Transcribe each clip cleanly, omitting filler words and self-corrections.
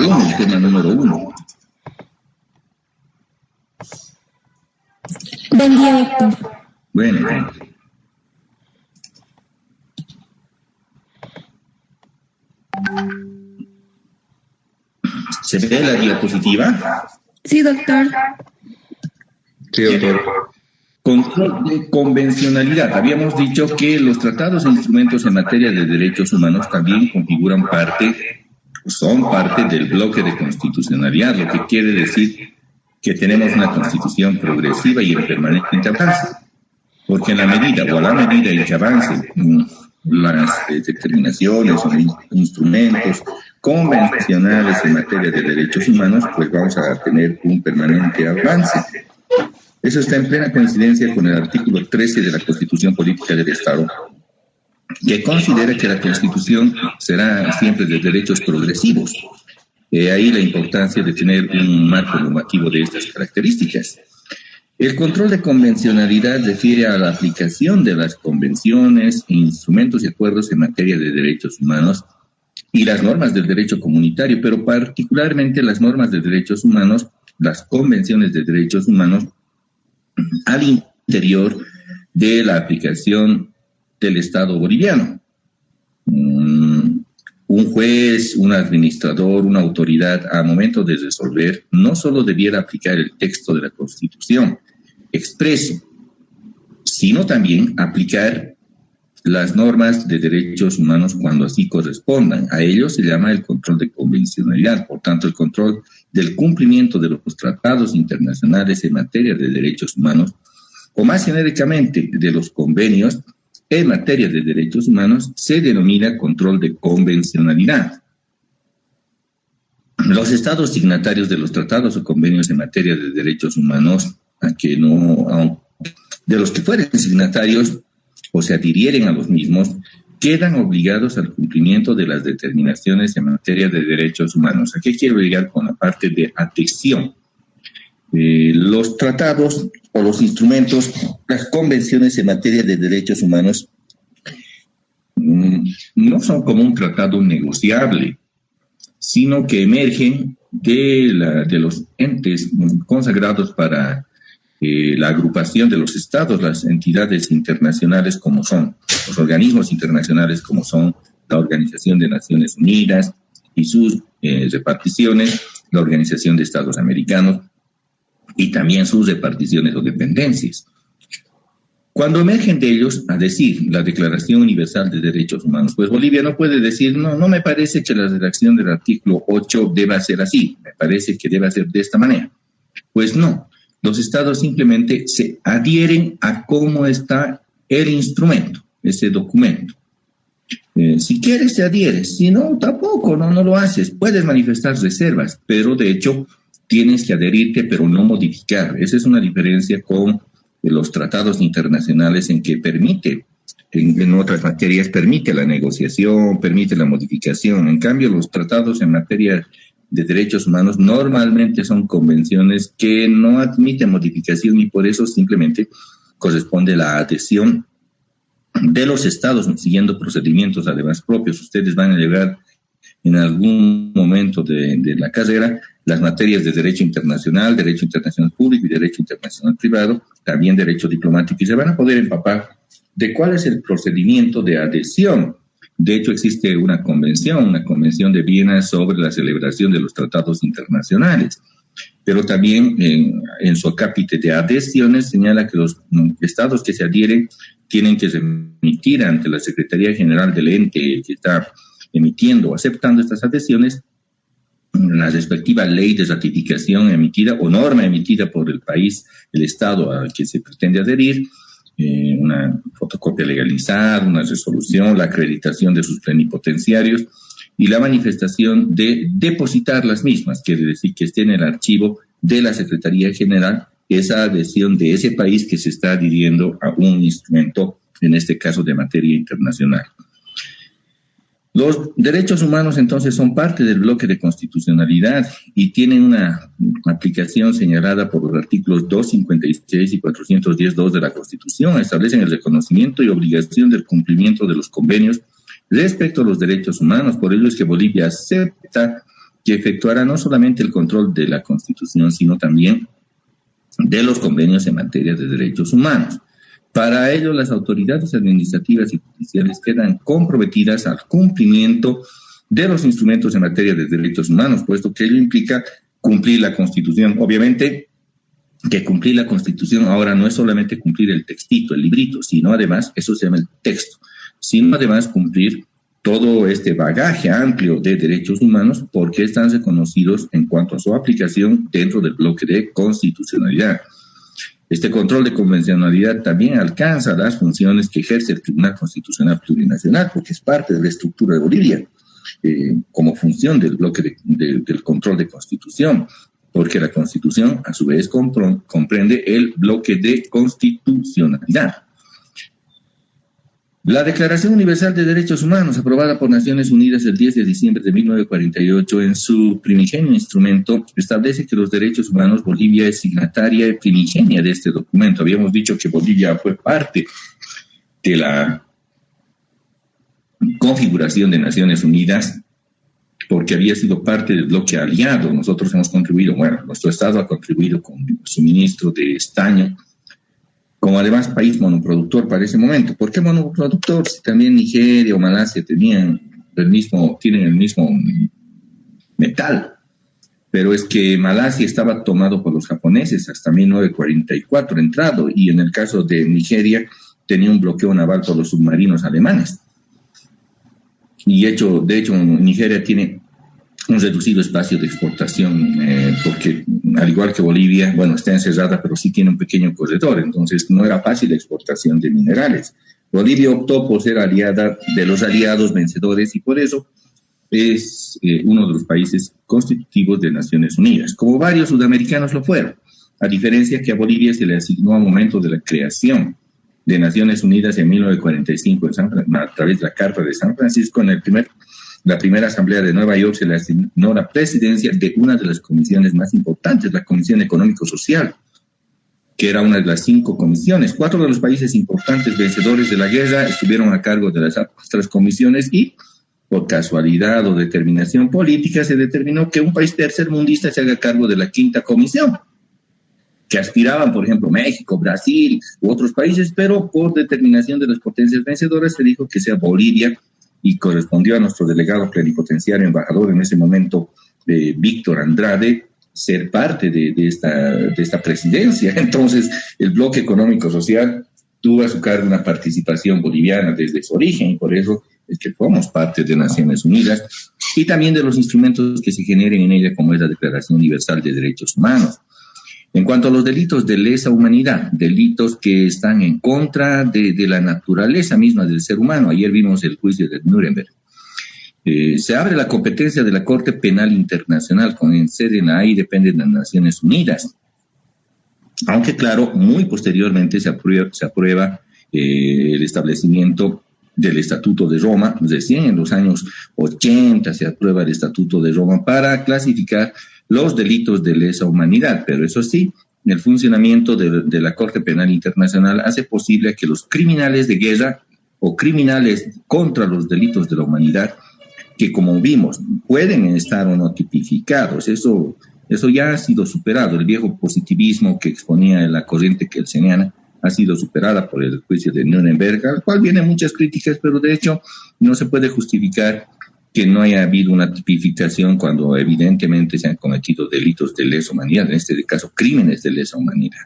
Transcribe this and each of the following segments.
aún el tema número 1. Buen día, doctor. Bueno. ¿Se ve la diapositiva? Sí, doctor. Sí, doctor. Control de convencionalidad. Habíamos dicho que los tratados e instrumentos en materia de derechos humanos también configuran son parte del bloque de constitucionalidad, lo que quiere decir que tenemos una constitución progresiva y en permanente avance. Porque en la medida en que avance las determinaciones o instrumentos convencionales en materia de derechos humanos, pues vamos a tener un permanente avance. Eso está en plena coincidencia con el artículo 13 de la Constitución Política del Estado, que considera que la Constitución será siempre de derechos progresivos. Ahí la importancia de tener un marco normativo de estas características. El control de convencionalidad refiere a la aplicación de las convenciones, instrumentos y acuerdos en materia de derechos humanos y las normas del derecho comunitario, pero particularmente las normas de derechos humanos, las convenciones de derechos humanos, al interior de la aplicación del Estado boliviano. Un juez, un administrador, una autoridad, al momento de resolver, no solo debiera aplicar el texto de la Constitución expreso, sino también aplicar las normas de derechos humanos cuando así correspondan. A ello se llama el control de convencionalidad, por tanto, el control del cumplimiento de los tratados internacionales en materia de derechos humanos, o más genéricamente de los convenios en materia de derechos humanos, se denomina control de convencionalidad. Los estados signatarios de los tratados o convenios en materia de derechos humanos, de los que fueren signatarios o se adhirieren a los mismos, quedan obligados al cumplimiento de las determinaciones en materia de derechos humanos. ¿A qué quiero llegar con la parte de adhesión? Los tratados o los instrumentos, las convenciones en materia de derechos humanos no son como un tratado negociable, sino que emergen de los entes consagrados para la agrupación de los estados, las entidades internacionales como son, los organismos internacionales como son la Organización de Naciones Unidas y sus reparticiones, la Organización de Estados Americanos, y también sus reparticiones o dependencias. Cuando emergen de ellos, a decir, la Declaración Universal de Derechos Humanos, pues Bolivia no puede decir, no me parece que la redacción del artículo 8 deba ser así, me parece que deba ser de esta manera. Pues no, los estados simplemente se adhieren a cómo está el instrumento, ese documento. Si quieres te adhieres, si no, tampoco, no lo haces. Puedes manifestar reservas, pero de hecho tienes que adherirte, pero no modificar. Esa es una diferencia con los tratados internacionales en que permite, en otras materias permite la negociación, permite la modificación. En cambio, los tratados en materia de derechos humanos normalmente son convenciones que no admiten modificación y por eso simplemente corresponde la adhesión de los estados siguiendo procedimientos además propios. Ustedes van a llegar en algún momento de la carrera las materias de derecho internacional público y derecho internacional privado, también derecho diplomático, y se van a poder empapar de cuál es el procedimiento de adhesión. De hecho, existe una convención de Viena sobre la celebración de los tratados internacionales, pero también en su acápite de adhesiones señala que los estados que se adhieren tienen que remitir ante la Secretaría General del ente que está emitiendo o aceptando estas adhesiones la respectiva ley de ratificación emitida o norma emitida por el país, el estado al que se pretende adherir, una fotocopia legalizada, una resolución, la acreditación de sus plenipotenciarios y la manifestación de depositar las mismas, quiere decir que esté en el archivo de la Secretaría General esa adhesión de ese país que se está adhiriendo a un instrumento, en este caso de materia internacional. Los derechos humanos entonces son parte del bloque de constitucionalidad y tienen una aplicación señalada por los artículos 256 y 410.2 de la Constitución. Establecen el reconocimiento y obligación del cumplimiento de los convenios respecto a los derechos humanos. Por ello es que Bolivia acepta que efectuará no solamente el control de la Constitución, sino también de los convenios en materia de derechos humanos. Para ello, las autoridades administrativas y judiciales quedan comprometidas al cumplimiento de los instrumentos en materia de derechos humanos, puesto que ello implica cumplir la Constitución. Obviamente que cumplir la Constitución ahora no es solamente cumplir el textito, el librito, sino además, eso se llama el texto, sino además cumplir todo este bagaje amplio de derechos humanos porque están reconocidos en cuanto a su aplicación dentro del bloque de constitucionalidad. Este control de convencionalidad también alcanza las funciones que ejerce el Tribunal Constitucional Plurinacional, porque es parte de la estructura de Bolivia, como función del bloque del control de constitución, porque la Constitución, a su vez, comprende el bloque de constitucionalidad. La Declaración Universal de Derechos Humanos, aprobada por Naciones Unidas el 10 de diciembre de 1948, en su primigenio instrumento, establece que los derechos humanos, Bolivia es signataria y primigenia de este documento. Habíamos dicho que Bolivia fue parte de la configuración de Naciones Unidas porque había sido parte del bloque aliado. Nosotros hemos contribuido, bueno, nuestro Estado ha contribuido con suministro de estaño, como además país monoproductor para ese momento. ¿Por qué monoproductor? Si también Nigeria o Malasia tienen el mismo metal, pero es que Malasia estaba tomado por los japoneses hasta 1944 entrado, y en el caso de Nigeria tenía un bloqueo naval por los submarinos alemanes. Y de hecho, Nigeria tiene un reducido espacio de exportación, porque al igual que Bolivia, bueno, está encerrada, pero sí tiene un pequeño corredor, entonces no era fácil la exportación de minerales. Bolivia optó por ser aliada de los aliados vencedores y por eso es uno de los países constitutivos de Naciones Unidas, como varios sudamericanos lo fueron, a diferencia que a Bolivia se le asignó a momento de la creación de Naciones Unidas en 1945 a través de la Carta de San Francisco. La primera asamblea de Nueva York se le asignó la presidencia de una de las comisiones más importantes, la Comisión Económico-Social, que era una de las 5 comisiones. 4 de los países importantes vencedores de la guerra estuvieron a cargo de las otras comisiones y, por casualidad o determinación política, se determinó que un país tercermundista se haga cargo de la 5ª comisión, que aspiraban, por ejemplo, México, Brasil u otros países, pero por determinación de las potencias vencedoras se dijo que sea Bolivia, y correspondió a nuestro delegado plenipotenciario embajador en ese momento, Víctor Andrade, ser parte de esta presidencia. Entonces, el bloque económico-social tuvo a su cargo una participación boliviana desde su origen, y por eso es que formamos parte de Naciones Unidas, y también de los instrumentos que se generen en ella, como es la Declaración Universal de Derechos Humanos. En cuanto a los delitos de lesa humanidad, delitos que están en contra de la naturaleza misma del ser humano, ayer vimos el juicio de Nuremberg, se abre la competencia de la Corte Penal Internacional, con sede en La Haya y depende de las Naciones Unidas. Aunque, claro, muy posteriormente se aprueba el establecimiento del Estatuto de Roma. Recién en los años 80 se aprueba el Estatuto de Roma para clasificar los delitos de lesa humanidad, pero eso sí, el funcionamiento de la Corte Penal Internacional hace posible que los criminales de guerra o criminales contra los delitos de la humanidad, que como vimos, pueden estar o no tipificados, eso ya ha sido superado. El viejo positivismo que exponía la corriente kelseniana ha sido superada por el juicio de Nuremberg, al cual vienen muchas críticas, pero de hecho no se puede justificar que no haya habido una tipificación cuando evidentemente se han cometido delitos de lesa humanidad, en este caso crímenes de lesa humanidad.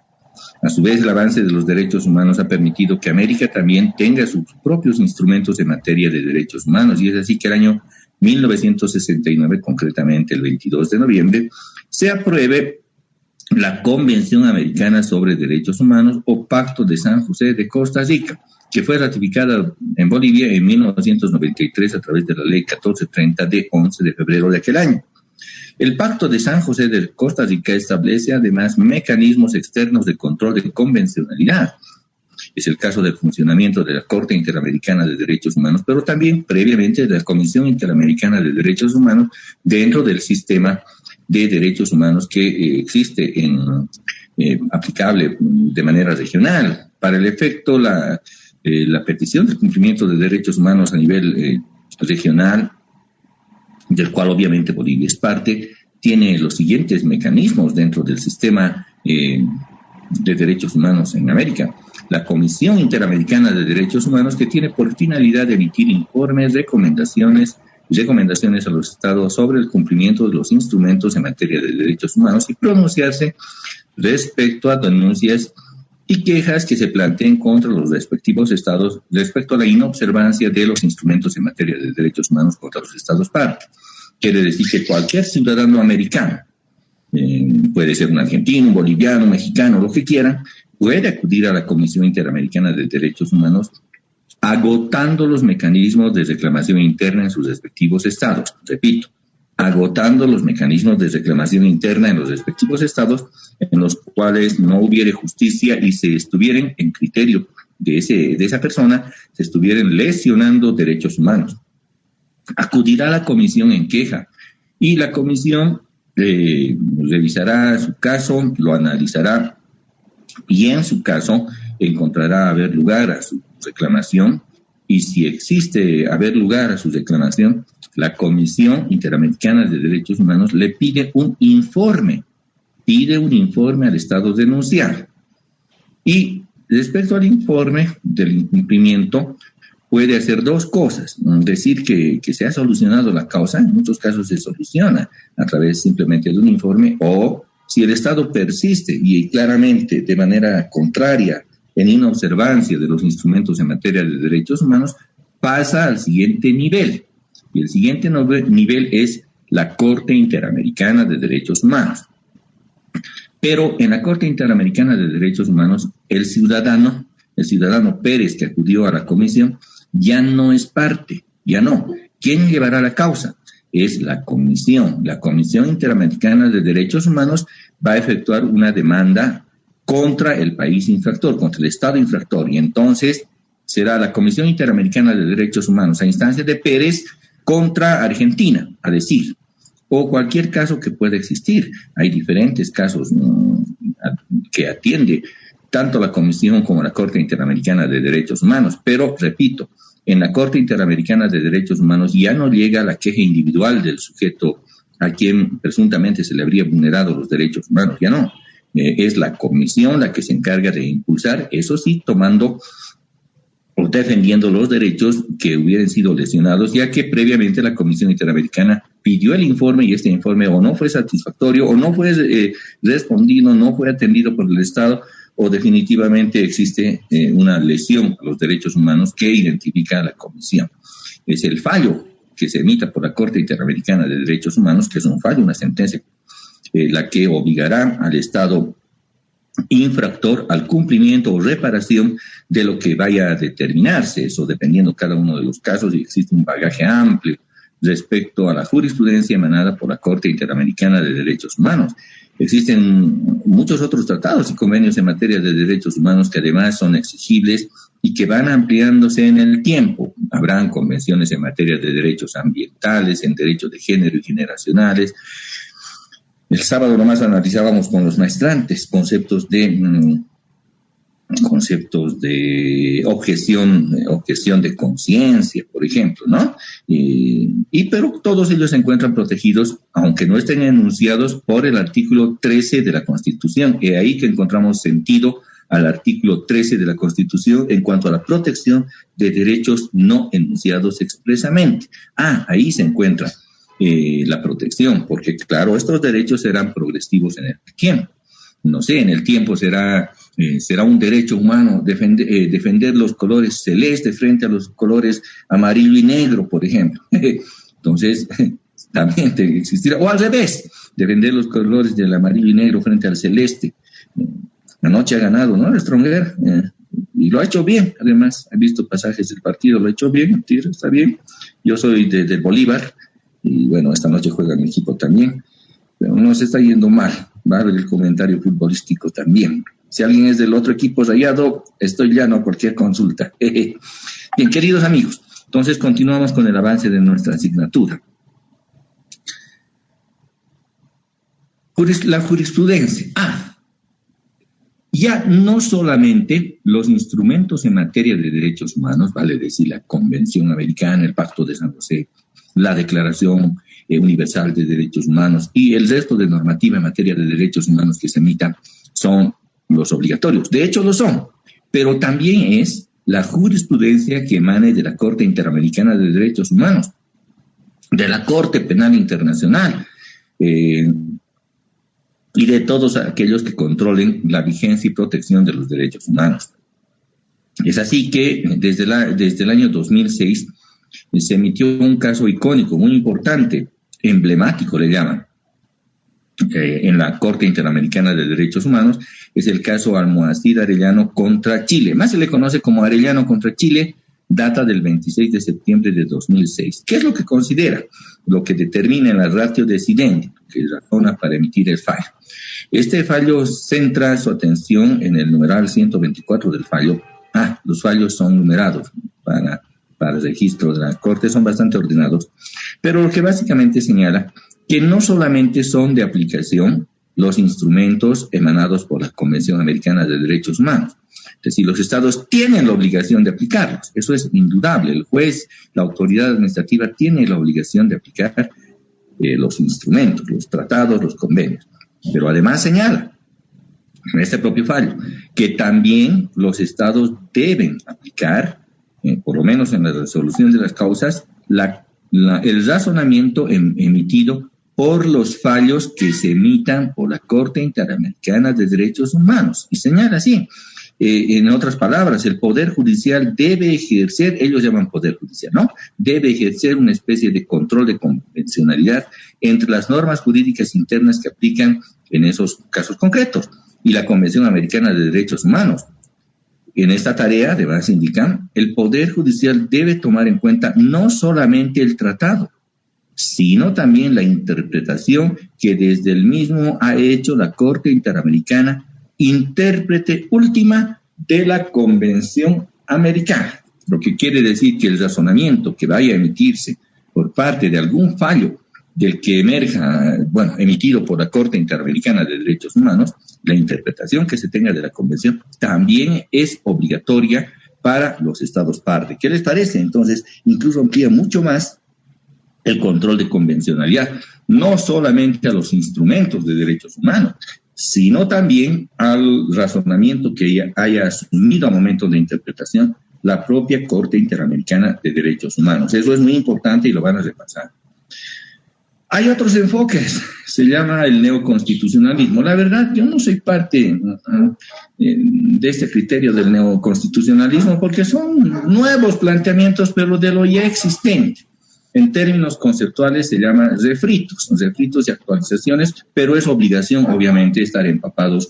A su vez, el avance de los derechos humanos ha permitido que América también tenga sus propios instrumentos en materia de derechos humanos, y es así que el año 1969, concretamente el 22 de noviembre, se apruebe la Convención Americana sobre Derechos Humanos o Pacto de San José de Costa Rica, que fue ratificada en Bolivia en 1993 a través de la Ley 1430 de 11 de febrero de aquel año. El Pacto de San José de Costa Rica establece además mecanismos externos de control de convencionalidad. Es el caso del funcionamiento de la Corte Interamericana de Derechos Humanos, pero también previamente de la Comisión Interamericana de Derechos Humanos dentro del sistema de derechos humanos que existe aplicable de manera regional. Para el efecto, la petición del cumplimiento de derechos humanos a nivel regional del cual obviamente Bolivia es parte, tiene los siguientes mecanismos dentro del sistema de derechos humanos en América. La Comisión Interamericana de Derechos Humanos, que tiene por finalidad de emitir informes, recomendaciones a los estados sobre el cumplimiento de los instrumentos en materia de derechos humanos y pronunciarse respecto a denuncias y quejas que se planteen contra los respectivos estados respecto a la inobservancia de los instrumentos en materia de derechos humanos contra los estados parte. Quiere decir que cualquier ciudadano americano, puede ser un argentino, un boliviano, un mexicano, lo que quiera, puede acudir a la Comisión Interamericana de Derechos Humanos agotando los mecanismos de reclamación interna en sus respectivos estados. Repito, agotando los mecanismos de reclamación interna en los respectivos estados en los cuales no hubiere justicia y se estuvieran, en criterio de esa persona, se estuvieran lesionando derechos humanos. Acudirá a la comisión en queja y la comisión revisará su caso, lo analizará y en su caso encontrará haber lugar a su reclamación y si existe haber lugar a su reclamación, la Comisión Interamericana de Derechos Humanos le pide un informe al Estado denunciado. Y respecto al informe del incumplimiento, puede hacer dos cosas. Decir que se ha solucionado la causa, en muchos casos se soluciona a través simplemente de un informe, o si el Estado persiste y claramente de manera contraria en inobservancia de los instrumentos en materia de derechos humanos, pasa al siguiente nivel. Y el siguiente nivel es la Corte Interamericana de Derechos Humanos. Pero en la Corte Interamericana de Derechos Humanos, el ciudadano Pérez que acudió a la comisión, ya no es parte, ya no. ¿Quién llevará la causa? Es la Comisión Interamericana de Derechos Humanos va a efectuar una demanda contra el país infractor, contra el Estado infractor, y entonces será la Comisión Interamericana de Derechos Humanos a instancia de Pérez contra Argentina, a decir, o cualquier caso que pueda existir. Hay diferentes casos que atiende tanto la Comisión como la Corte Interamericana de Derechos Humanos, pero repito, en la Corte Interamericana de Derechos Humanos ya no llega la queja individual del sujeto a quien presuntamente se le habría vulnerado los derechos humanos, ya no. Es la comisión la que se encarga de impulsar, eso sí, tomando o defendiendo los derechos que hubieran sido lesionados, ya que previamente la Comisión Interamericana pidió el informe y este informe o no fue satisfactorio o no fue respondido, no fue atendido por el Estado o definitivamente existe una lesión a los derechos humanos que identifica la Comisión. Es el fallo que se emita por la Corte Interamericana de Derechos Humanos, que es un fallo, una sentencia, la que obligará al Estado infractor al cumplimiento o reparación de lo que vaya a determinarse, eso dependiendo cada uno de los casos, y existe un bagaje amplio respecto a la jurisprudencia emanada por la Corte Interamericana de Derechos Humanos. Existen muchos otros tratados y convenios en materia de derechos humanos que además son exigibles y que van ampliándose en el tiempo. Habrán convenciones en materia de derechos ambientales, en derechos de género y generacionales. El sábado nomás analizábamos con los maestrantes conceptos de objeción de conciencia, por ejemplo, ¿no? Pero todos ellos se encuentran protegidos, aunque no estén enunciados, por el artículo 13 de la Constitución. Es ahí que encontramos sentido al artículo 13 de la Constitución en cuanto a la protección de derechos no enunciados expresamente. Ahí se encuentra la protección, porque claro, estos derechos serán progresivos en el tiempo. No sé, en el tiempo será un derecho humano defender los colores celestes frente a los colores amarillo y negro, por ejemplo. Entonces, también existirá, o al revés, defender los colores del amarillo y negro frente al celeste. Anoche ha ganado, ¿no? El Stronger, y lo ha hecho bien, además, he visto pasajes del partido, lo ha hecho bien, el Tigre está bien. Yo soy del Bolívar, y bueno, esta noche juega mi equipo también, pero no se está yendo mal, va a haber el comentario futbolístico también. Si alguien es del otro equipo rayado, estoy llano a cualquier consulta. Bien, queridos amigos, entonces continuamos con el avance de nuestra asignatura. La jurisprudencia. Ya no solamente los instrumentos en materia de derechos humanos, vale decir la Convención Americana, el Pacto de San José, la Declaración Universal de Derechos Humanos y el resto de normativa en materia de derechos humanos que se emita son los obligatorios. De hecho, lo son, pero también es la jurisprudencia que emane de la Corte Interamericana de Derechos Humanos, de la Corte Penal Internacional, y de todos aquellos que controlen la vigencia y protección de los derechos humanos. Es así que desde el año 2006 se emitió un caso icónico, muy importante, emblemático le llaman, en la Corte Interamericana de Derechos Humanos, es el caso Almohacid Arellano contra Chile. Más se le conoce como Arellano contra Chile, data del 26 de septiembre de 2006. ¿Qué es lo que considera? Lo que determina la ratio decidente, que razona para emitir el fallo. Este fallo centra su atención en el numeral 124 del fallo. Los fallos son numerados para el registro de la Corte, son bastante ordenados, pero lo que básicamente señala que no solamente son de aplicación los instrumentos emanados por la Convención Americana de Derechos Humanos. Es decir, los estados tienen la obligación de aplicarlos, eso es indudable. El juez, la autoridad administrativa tiene la obligación de aplicar los instrumentos, los tratados, los convenios. Pero además señala, en este propio fallo, que también los estados deben aplicar, por lo menos en la resolución de las causas, el razonamiento emitido por los fallos que se emitan por la Corte Interamericana de Derechos Humanos. Y señala así, en otras palabras, el Poder Judicial debe ejercer, ellos llaman Poder Judicial, ¿no? Debe ejercer una especie de control de convencionalidad entre las normas jurídicas internas que aplican en esos casos concretos y la Convención Americana de Derechos Humanos. En esta tarea, además indican, el Poder Judicial debe tomar en cuenta no solamente el tratado, sino también la interpretación que desde el mismo ha hecho la Corte Interamericana, intérprete última de la Convención Americana. Lo que quiere decir que el razonamiento que vaya a emitirse por parte de algún fallo del que emerja, emitido por la Corte Interamericana de Derechos Humanos, la interpretación que se tenga de la Convención también es obligatoria para los estados parte. ¿Qué les parece? Entonces, incluso amplía mucho más el control de convencionalidad, no solamente a los instrumentos de derechos humanos, sino también al razonamiento que haya asumido a momentos de interpretación la propia Corte Interamericana de Derechos Humanos. Eso es muy importante y lo van a repasar. Hay otros enfoques, se llama el neoconstitucionalismo. La verdad, yo no soy parte de este criterio del neoconstitucionalismo porque son nuevos planteamientos, pero de lo ya existente. En términos conceptuales se llama refritos y actualizaciones, pero es obligación, obviamente, estar empapados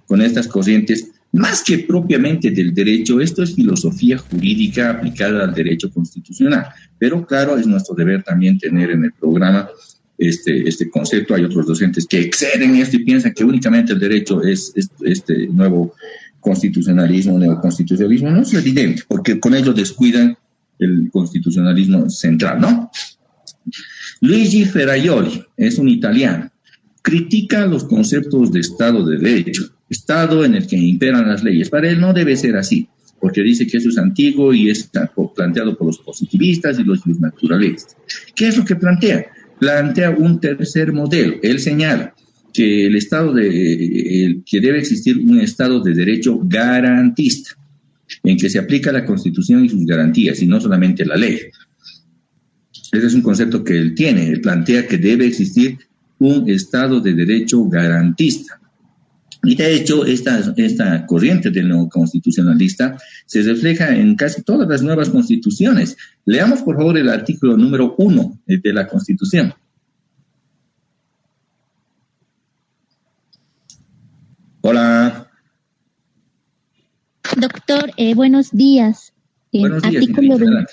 con estas corrientes, más que propiamente del derecho. Esto es filosofía jurídica aplicada al derecho constitucional, pero claro, es nuestro deber también tener en el programa este concepto. Hay otros docentes que exceden esto y piensan que únicamente el derecho es este nuevo constitucionalismo, neoconstitucionalismo. No es evidente, porque con ello descuidan el constitucionalismo central, ¿no? Luigi Ferraioli es un italiano. Critica los conceptos de Estado de Derecho, Estado en el que imperan las leyes. Para él no debe ser así, porque dice que eso es antiguo y es planteado por los positivistas y los naturalistas. ¿Qué es lo que plantea? Plantea un tercer modelo. Él señala que que debe existir un Estado de Derecho garantista, en que se aplica la Constitución y sus garantías, y no solamente la ley. Ese es un concepto que él tiene. Él plantea que debe existir un Estado de Derecho garantista. Y de hecho, esta corriente del neoconstitucionalista se refleja en casi todas las nuevas constituciones. Leamos, por favor, el artículo número 1 de la Constitución. Hola. Doctor, buenos días. Buenos días,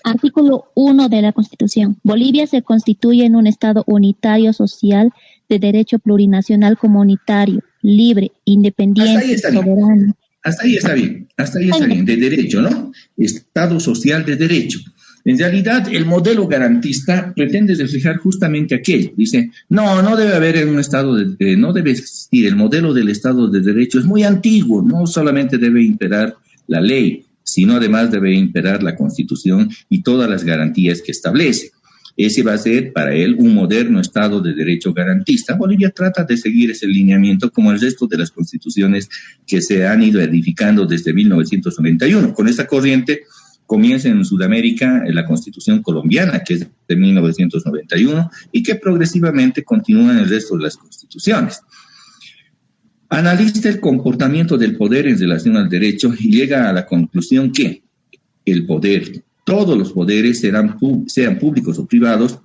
Artículo 1 de la Constitución. Bolivia se constituye en un Estado unitario social de derecho plurinacional comunitario, libre, independiente, soberano. Hasta ahí está bien, de derecho, ¿no? Estado social de derecho. En realidad, el modelo garantista pretende reflejar justamente aquello. Dice, no debe haber un Estado, no debe existir. El modelo del Estado de Derecho es muy antiguo, no solamente debe imperar la ley, sino además debe imperar la Constitución y todas las garantías que establece. Ese va a ser para él un moderno Estado de Derecho garantista. Bolivia trata de seguir ese lineamiento como el resto de las constituciones que se han ido edificando desde 1991. Con esta corriente comienza en Sudamérica la Constitución colombiana, que es de 1991, y que progresivamente continúa en el resto de las constituciones. Analiza el comportamiento del poder en relación al derecho y llega a la conclusión que el poder, todos los poderes, sean públicos o privados,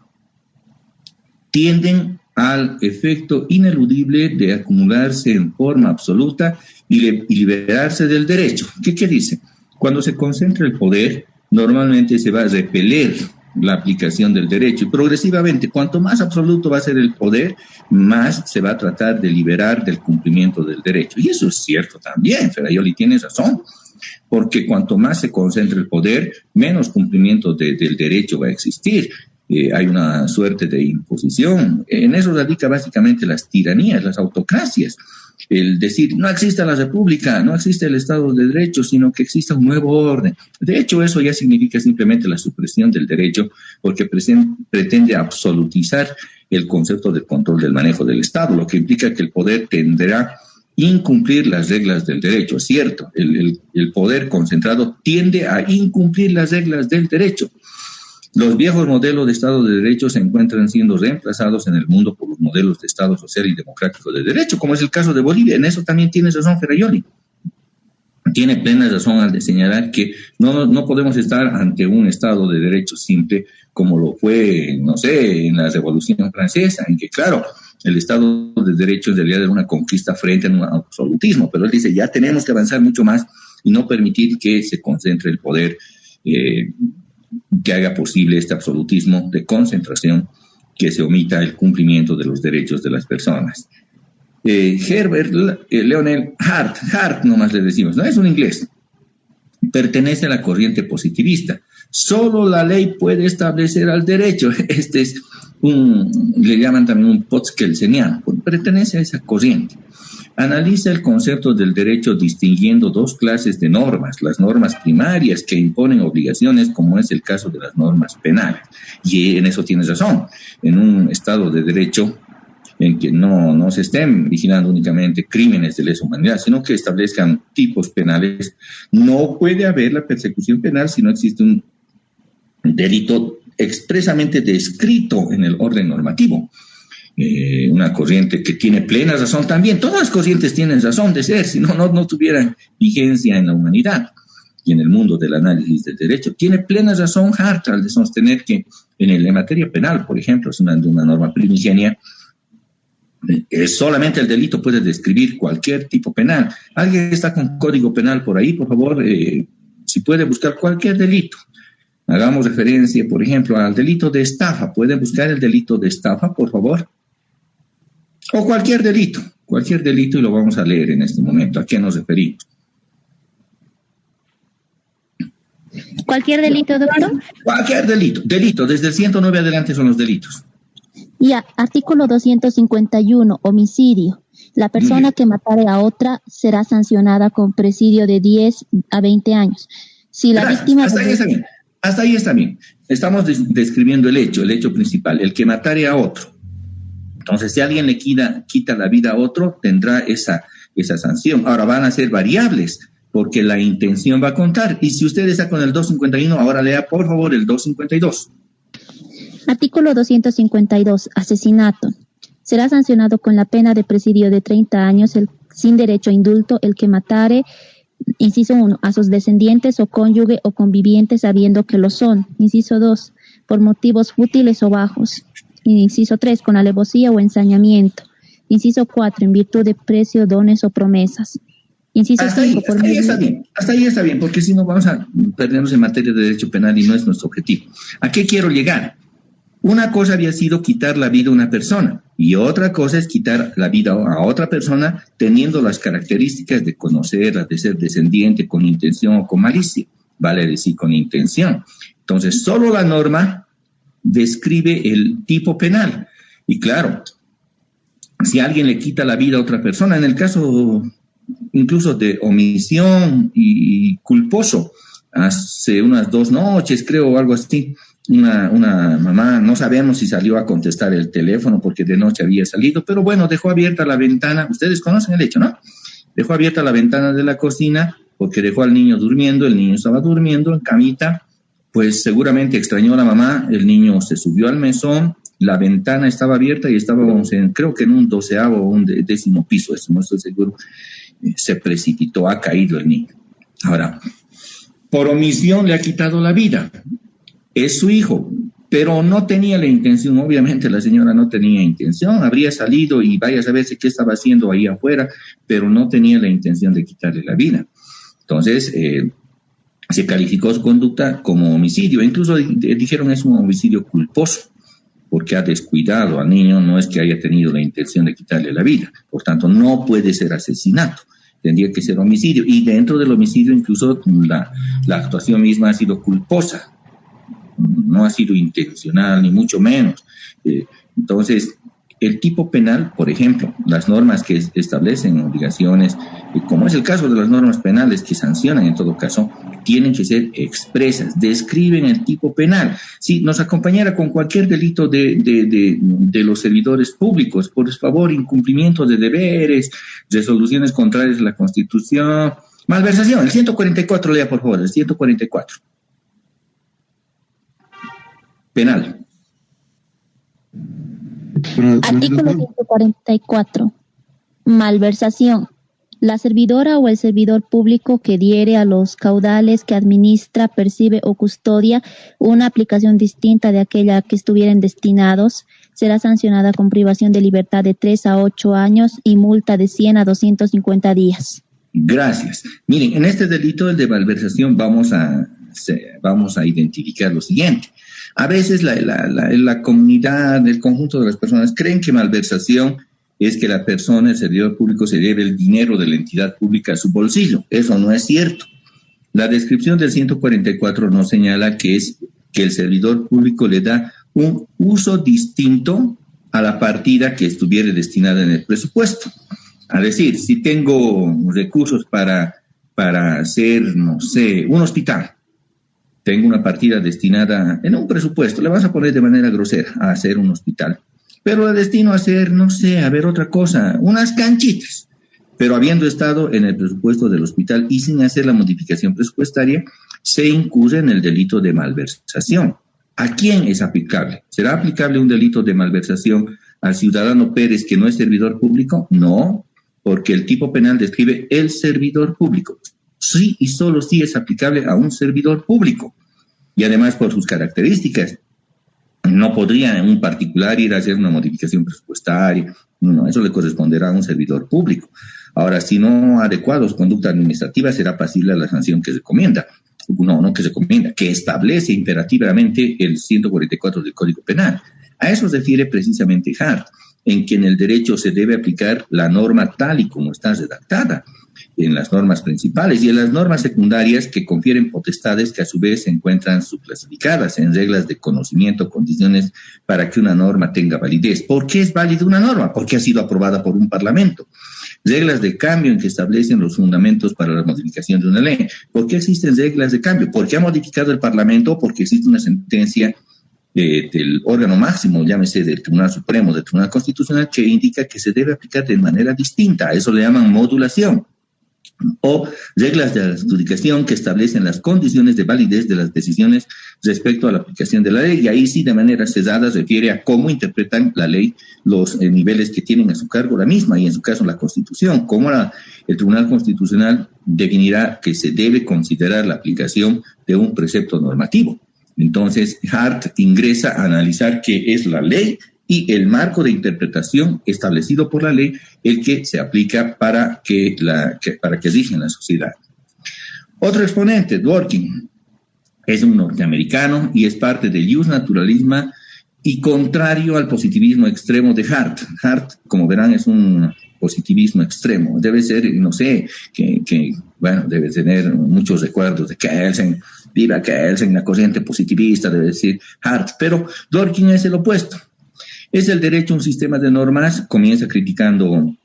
tienden al efecto ineludible de acumularse en forma absoluta y liberarse del derecho. ¿Qué dice? Cuando se concentra el poder, normalmente se va a repeler la aplicación del derecho y progresivamente, cuanto más absoluto va a ser el poder, más se va a tratar de liberar del cumplimiento del derecho. Y eso es cierto también, Ferrajoli tiene razón, porque cuanto más se concentra el poder, menos cumplimiento del derecho va a existir. Hay una suerte de imposición. En eso radica básicamente las tiranías, las autocracias. El decir, no existe la república, no existe el Estado de Derecho, sino que existe un nuevo orden. De hecho, eso ya significa simplemente la supresión del derecho, porque pretende absolutizar el concepto de control del manejo del Estado, lo que implica que el poder tendrá a incumplir las reglas del derecho. Es cierto, el poder concentrado tiende a incumplir las reglas del derecho. Los viejos modelos de Estado de Derecho se encuentran siendo reemplazados en el mundo por los modelos de Estado social y democrático de derecho, como es el caso de Bolivia. En eso también tiene razón Ferrajoli. Tiene plena razón al señalar que no podemos estar ante un Estado de Derecho simple como lo fue, no sé, en la Revolución Francesa, en que, claro, el Estado de Derecho en realidad era una conquista frente a un absolutismo, pero él dice, ya tenemos que avanzar mucho más y no permitir que se concentre el poder que haga posible este absolutismo de concentración, que se omita el cumplimiento de los derechos de las personas. Herbert Leonel Hart nomás le decimos, no es un inglés, pertenece a la corriente positivista. Solo la ley puede establecer al derecho. Este es le llaman también un potskelsiano, pertenece a esa corriente. Analiza el concepto del derecho distinguiendo dos clases de normas, las normas primarias que imponen obligaciones, como es el caso de las normas penales. Y en eso tienes razón. En un Estado de Derecho en que no se estén vigilando únicamente crímenes de lesa humanidad, sino que establezcan tipos penales, no puede haber la persecución penal si no existe un delito expresamente descrito en el orden normativo. Una corriente que tiene plena razón también. Todas las corrientes tienen razón de ser, si no tuvieran vigencia en la humanidad y en el mundo del análisis del derecho. Tiene plena razón Hart al de sostener que en materia penal, por ejemplo, es una norma primigenia, solamente el delito puede describir cualquier tipo penal. ¿Alguien está con código penal por ahí? Por favor, si puede buscar cualquier delito. Hagamos referencia, por ejemplo, al delito de estafa. ¿Pueden buscar el delito de estafa, por favor? O cualquier delito, y lo vamos a leer en este momento. ¿A qué nos referimos? ¿Cualquier delito, doctor? Cualquier delito, desde el 109 adelante son los delitos. Y artículo 251, homicidio. La persona que matare a otra será sancionada con presidio de 10 a 20 años. Si la víctima... Hasta ahí está bien. Estamos describiendo el hecho principal, el que matare a otro. Entonces, si alguien le quita la vida a otro, tendrá esa sanción. Ahora van a ser variables, porque la intención va a contar. Y si usted está con el 251, ahora lea, por favor, el 252. Artículo 252, asesinato. Será sancionado con la pena de presidio de 30 años sin derecho a indulto el que matare, inciso 1, a sus descendientes o cónyuge o convivientes sabiendo que lo son. Inciso 2, por motivos fútiles o bajos. Inciso 3, con alevosía o ensañamiento. Inciso 4, en virtud de precio, dones o promesas. Inciso 5, por medio... Hasta ahí está bien, porque si no vamos a perdernos en materia de derecho penal y no es nuestro objetivo. ¿A qué quiero llegar? Una cosa había sido quitar la vida a una persona y otra cosa es quitar la vida a otra persona teniendo las características de conocerla, de ser descendiente con intención o con malicia, vale decir con intención. Entonces, solo la norma describe el tipo penal. Y claro, si alguien le quita la vida a otra persona, en el caso incluso de omisión y culposo, hace unas 2 noches, creo, o algo así, una mamá, no sabemos si salió a contestar el teléfono porque de noche había salido, pero bueno, dejó abierta la ventana, ustedes conocen el hecho, ¿no? Dejó abierta la ventana de la cocina porque dejó al niño durmiendo, el niño estaba durmiendo en camita, pues seguramente extrañó a la mamá, el niño se subió al mesón, la ventana estaba abierta y estábamos creo que en un 12º o un 10º piso, eso no estoy seguro, se precipitó, ha caído el niño. Ahora, por omisión le ha quitado la vida. Es su hijo, pero no tenía la intención, obviamente la señora no tenía intención, habría salido y vaya a saber qué estaba haciendo ahí afuera, pero no tenía la intención de quitarle la vida. Entonces, se calificó su conducta como homicidio, incluso dijeron es un homicidio culposo, porque ha descuidado al niño, no es que haya tenido la intención de quitarle la vida, por tanto no puede ser asesinato, tendría que ser homicidio, y dentro del homicidio incluso la actuación misma ha sido culposa, no ha sido intencional, ni mucho menos. Entonces, el tipo penal, por ejemplo, las normas que establecen obligaciones, como es el caso de las normas penales que sancionan en todo caso, tienen que ser expresas, describen el tipo penal. Si nos acompañara con cualquier delito de los servidores públicos, por favor, incumplimiento de deberes, resoluciones contrarias a la Constitución, malversación, el 144, lea por favor, el 144. Penal. Artículo 144. Malversación. La servidora o el servidor público que diere a los caudales que administra, percibe o custodia una aplicación distinta de aquella a que estuvieran destinados, será sancionada con privación de libertad de 3 a 8 años y multa de 100 a 250 días. Gracias. Miren, en este delito, el de malversación, vamos a identificar lo siguiente. A veces la comunidad, el conjunto de las personas creen que malversación es que la persona, el servidor público, se lleve el dinero de la entidad pública a su bolsillo. Eso no es cierto. La descripción del 144 nos señala que es que el servidor público le da un uso distinto a la partida que estuviera destinada en el presupuesto. Es decir, si tengo recursos para hacer, no sé, un hospital, tengo una partida destinada en un presupuesto, le vas a poner de manera grosera a hacer un hospital, pero la destino a hacer, no sé, a ver otra cosa, unas canchitas, pero habiendo estado en el presupuesto del hospital y sin hacer la modificación presupuestaria, se incurre en el delito de malversación. ¿A quién es aplicable? ¿Será aplicable un delito de malversación al ciudadano Pérez que no es servidor público? No, porque el tipo penal describe el servidor público. Sí y solo sí es aplicable a un servidor público. Y además por sus características. No podría un particular ir a hacer una modificación presupuestaria. No, eso le corresponderá a un servidor público. Ahora, si no adecuado su conducta administrativa, será pasible a la sanción que recomienda. No que recomienda, que establece imperativamente el 144 del Código Penal. A eso se refiere precisamente Hart, en que en el derecho se debe aplicar la norma tal y como está redactada en las normas principales y en las normas secundarias que confieren potestades que a su vez se encuentran subclasificadas en reglas de conocimiento, condiciones para que una norma tenga validez. ¿Por qué es válida una norma? Porque ha sido aprobada por un parlamento. Reglas de cambio en que establecen los fundamentos para la modificación de una ley. ¿Por qué existen reglas de cambio? Porque ha modificado el parlamento, porque existe una sentencia del órgano máximo, llámese del Tribunal Supremo, del Tribunal Constitucional, que indica que se debe aplicar de manera distinta. A eso le llaman modulación. O reglas de adjudicación que establecen las condiciones de validez de las decisiones respecto a la aplicación de la ley, y ahí sí de manera cesada refiere a cómo interpretan la ley los niveles que tienen a su cargo la misma, y en su caso la Constitución, cómo el Tribunal Constitucional definirá que se debe considerar la aplicación de un precepto normativo. Entonces, Hart ingresa a analizar qué es la ley y el marco de interpretación establecido por la ley, el que se aplica para que rija en la sociedad. Otro exponente, Dworkin, es un norteamericano y es parte del justnaturalismo y contrario al positivismo extremo de Hart. Hart, como verán, es un positivismo extremo. Debe ser, no sé, debe tener muchos recuerdos de Kelsen, viva Kelsen, la corriente positivista, debe decir Hart, pero Dworkin es el opuesto. ¿Es el derecho un sistema de normas? Comienza criticando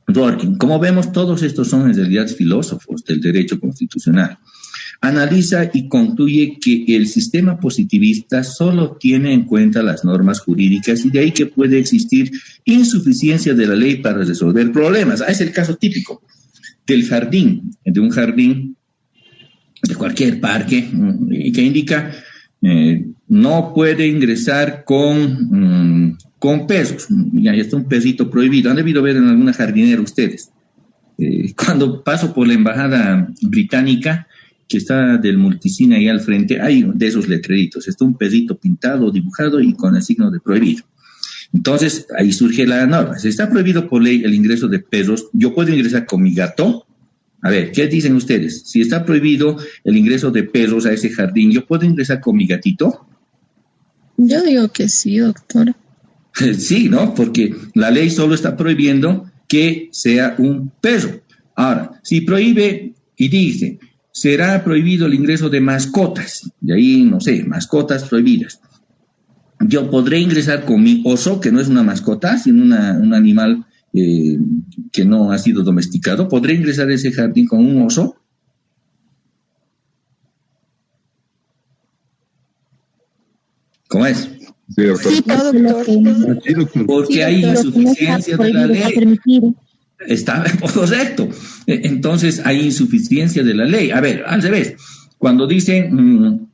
Dworkin. Como vemos, todos estos son en realidad filósofos del derecho constitucional. analiza y concluye que el sistema positivista solo tiene en cuenta las normas jurídicas y de ahí que puede existir insuficiencia de la ley para resolver problemas. Es el caso típico del jardín, de un jardín de cualquier parque, que indica no puede ingresar con pesos. Ya está un pesito prohibido. Han debido ver en alguna jardinera ustedes. Cuando paso por la embajada británica, que está del Multicine ahí al frente, hay de esos letreritos. Está un pesito pintado, dibujado y con el signo de prohibido. Entonces, ahí surge la norma. Si está prohibido por ley el ingreso de pesos, yo puedo ingresar con mi gato. A ver, ¿qué dicen ustedes? Si está prohibido el ingreso de pesos a ese jardín, ¿yo puedo ingresar con mi gatito? Yo digo que sí, doctora. Sí, ¿no? Porque la ley solo está prohibiendo que sea un peso. Ahora, si prohíbe y dice, será prohibido el ingreso de mascotas, de ahí, no sé, mascotas prohibidas. Yo podré ingresar con mi oso, que no es una mascota, sino un animal que no ha sido domesticado. ¿Podré ingresar a ese jardín con un oso? ¿Cómo es? Sí, doctor. Sí, doctor. Sí, doctor. Porque hay insuficiencia de la ley. Está correcto. Entonces hay insuficiencia de la ley. A ver, al revés. Cuando dicen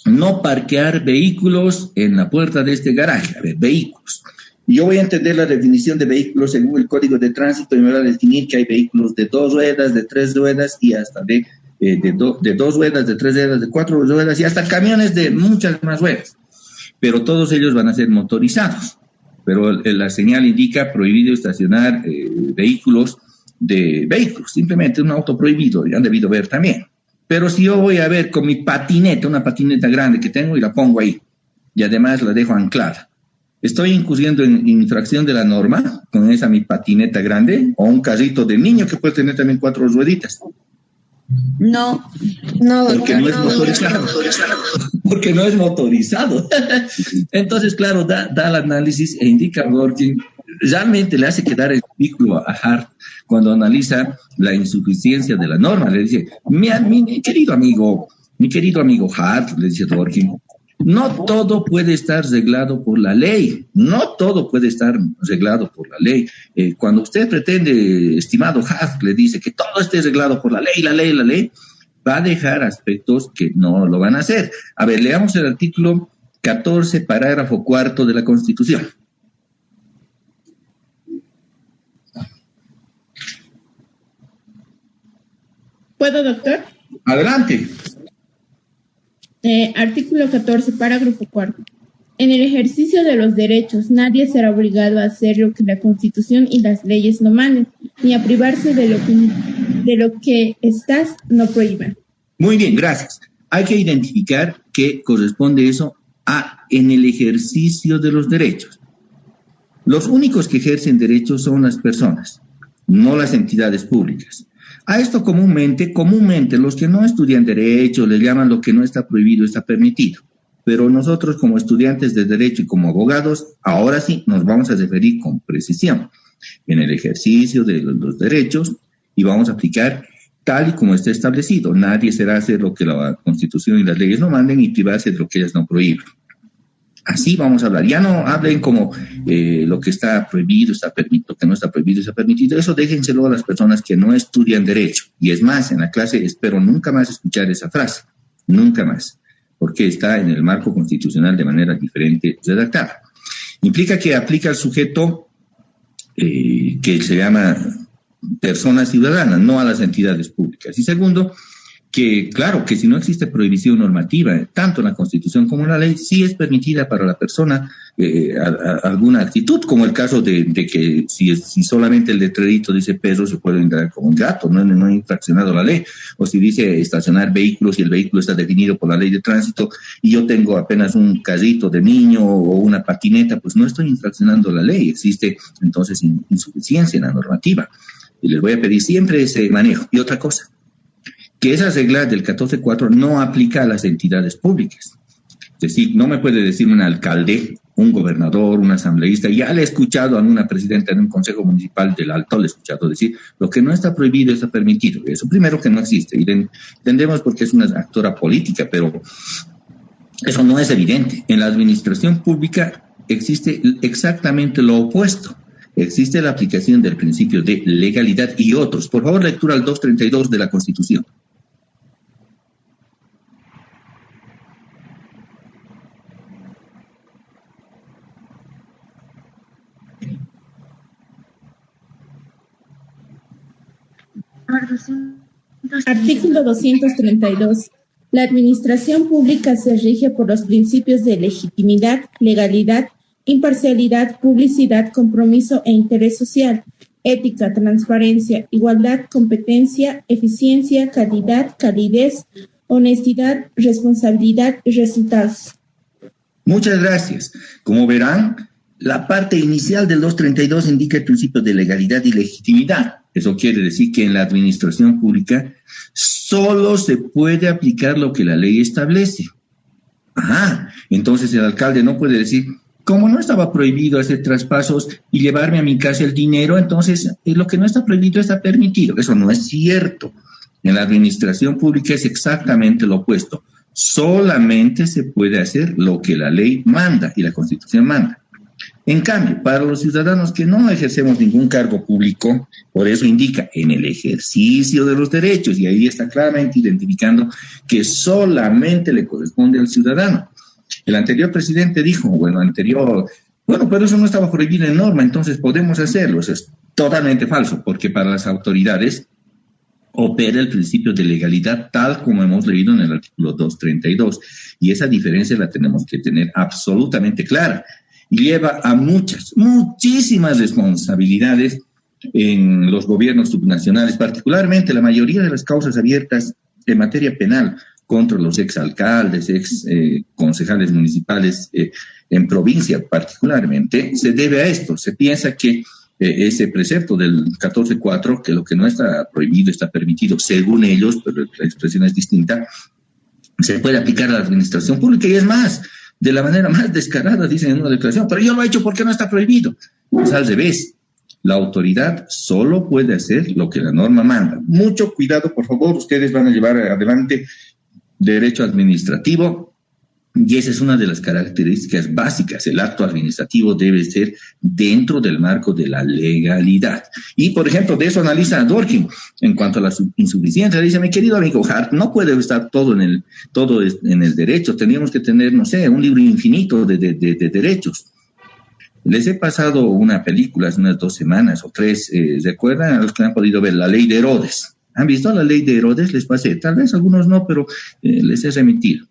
no parquear vehículos en la puerta de este garaje. A ver, vehículos. Yo voy a entender la definición de vehículos según el Código de Tránsito y me va a definir que hay vehículos de 2 ruedas, de 3 ruedas y hasta de 2 ruedas, de 3 ruedas, de 4 ruedas y hasta camiones de muchas más ruedas. Pero todos ellos van a ser motorizados. Pero la señal indica prohibido estacionar vehículos, simplemente un auto prohibido, y han debido ver también. Pero si yo voy a ver con mi patineta, una patineta grande que tengo y la pongo ahí, y además la dejo anclada, ¿estoy incurriendo en infracción de la norma con esa mi patineta grande? ¿O un carrito de niño que puede tener también 4 rueditas? No, porque no es motorizado. Porque no es motorizado. Entonces, claro, da el análisis e indica que realmente le hace quedar el ridículo a Hart cuando analiza la insuficiencia de la norma. Le dice, mi querido amigo Hart, le dice Dworkin, no todo puede estar reglado por la ley. No todo puede estar reglado por la ley. Cuando usted pretende, estimado Hart, le dice que todo esté reglado por la ley, va a dejar aspectos que no lo van a hacer. A ver, leamos el artículo 14, parágrafo 4 de la Constitución. ¿Puedo, doctor? Adelante. Artículo 14, parágrafo 4. En el ejercicio de los derechos, nadie será obligado a hacer lo que la Constitución y las leyes no manden, ni a privarse de lo que éstas no prohíban. Muy bien, gracias. Hay que identificar que corresponde eso en el ejercicio de los derechos. Los únicos que ejercen derechos son las personas, no las entidades públicas. A esto comúnmente los que no estudian derecho le llaman lo que no está prohibido, está permitido. Pero nosotros como estudiantes de derecho y como abogados, ahora sí nos vamos a referir con precisión en el ejercicio de los derechos y vamos a aplicar tal y como está establecido. Nadie será hacer lo que la Constitución y las leyes no manden y privarse de lo que ellas no prohíben. Así vamos a hablar. Ya no hablen como lo que está prohibido, está permitido, lo que no está prohibido, está permitido. Eso déjenselo a las personas que no estudian derecho. Y es más, en la clase espero nunca más escuchar esa frase. Nunca más. Porque está en el marco constitucional de manera diferente redactada. Implica que aplica al sujeto que se llama persona ciudadana, no a las entidades públicas. Y segundo, que claro, que si no existe prohibición normativa, tanto en la Constitución como en la ley, sí es permitida para la persona alguna actitud, como el caso de que si solamente el letrerito dice peso, se puede entrar como un gato, no ha infraccionado la ley, o si dice estacionar vehículos y el vehículo está definido por la ley de tránsito y yo tengo apenas un carrito de niño o una patineta, pues no estoy infraccionando la ley, existe entonces insuficiencia en la normativa. Y les voy a pedir siempre ese manejo. Y otra cosa, que esa regla del 14.4 no aplica a las entidades públicas. Es decir, no me puede decir un alcalde un gobernador, un asambleísta, ya le he escuchado a una presidenta de un consejo municipal del Alto, le he escuchado decir, lo que no está prohibido está permitido. Eso primero que no existe, y entendemos porque es una actora política, pero eso no es evidente. En la administración pública existe exactamente lo opuesto. Existe la aplicación del principio de legalidad y otros. Por favor, lectura al 232 de la Constitución. Artículo 232. La administración pública se rige por los principios de legitimidad, legalidad, imparcialidad, publicidad, compromiso e interés social, ética, transparencia, igualdad, competencia, eficiencia, calidad, calidez, honestidad, responsabilidad y resultados. Muchas gracias. Como verán, la parte inicial del 232 indica el principio de legalidad y legitimidad. Eso quiere decir que en la administración pública solo se puede aplicar lo que la ley establece. Entonces el alcalde no puede decir, como no estaba prohibido hacer traspasos y llevarme a mi casa el dinero, entonces lo que no está prohibido está permitido. Eso no es cierto. En la administración pública es exactamente lo opuesto. Solamente se puede hacer lo que la ley manda y la Constitución manda. En cambio, para los ciudadanos que no ejercemos ningún cargo público, por eso indica en el ejercicio de los derechos, y ahí está claramente identificando que solamente le corresponde al ciudadano. El anterior presidente dijo, pero eso no estaba prohibido en norma, entonces podemos hacerlo. Eso es totalmente falso, porque para las autoridades opera el principio de legalidad tal como hemos leído en el artículo 232, y esa diferencia la tenemos que tener absolutamente clara. Y lleva a muchísimas responsabilidades en los gobiernos subnacionales, particularmente la mayoría de las causas abiertas en materia penal contra los exalcaldes, concejales municipales en provincia particularmente, se debe a esto. Se piensa que ese precepto del 14.4, que lo que no está prohibido está permitido, según ellos, pero la expresión es distinta, se puede aplicar a la administración pública, y es más, de la manera más descarada, dicen en una declaración, pero yo lo he hecho porque no está prohibido. Pues al revés, la autoridad solo puede hacer lo que la norma manda. Mucho cuidado, por favor, ustedes van a llevar adelante derecho administrativo, y esa es una de las características básicas. El acto administrativo debe ser dentro del marco de la legalidad. Y, por ejemplo, de eso analiza Dworkin en cuanto a la insuficiencia. Dice, mi querido amigo Hart, no puede estar todo en el derecho. Teníamos que tener, no sé, un libro infinito de derechos. Les he pasado una película hace unas 2 semanas o 3. ¿Recuerdan a los que han podido ver La Ley de Herodes? ¿Han visto La Ley de Herodes? Les pasé. Tal vez algunos no, pero les he remitido.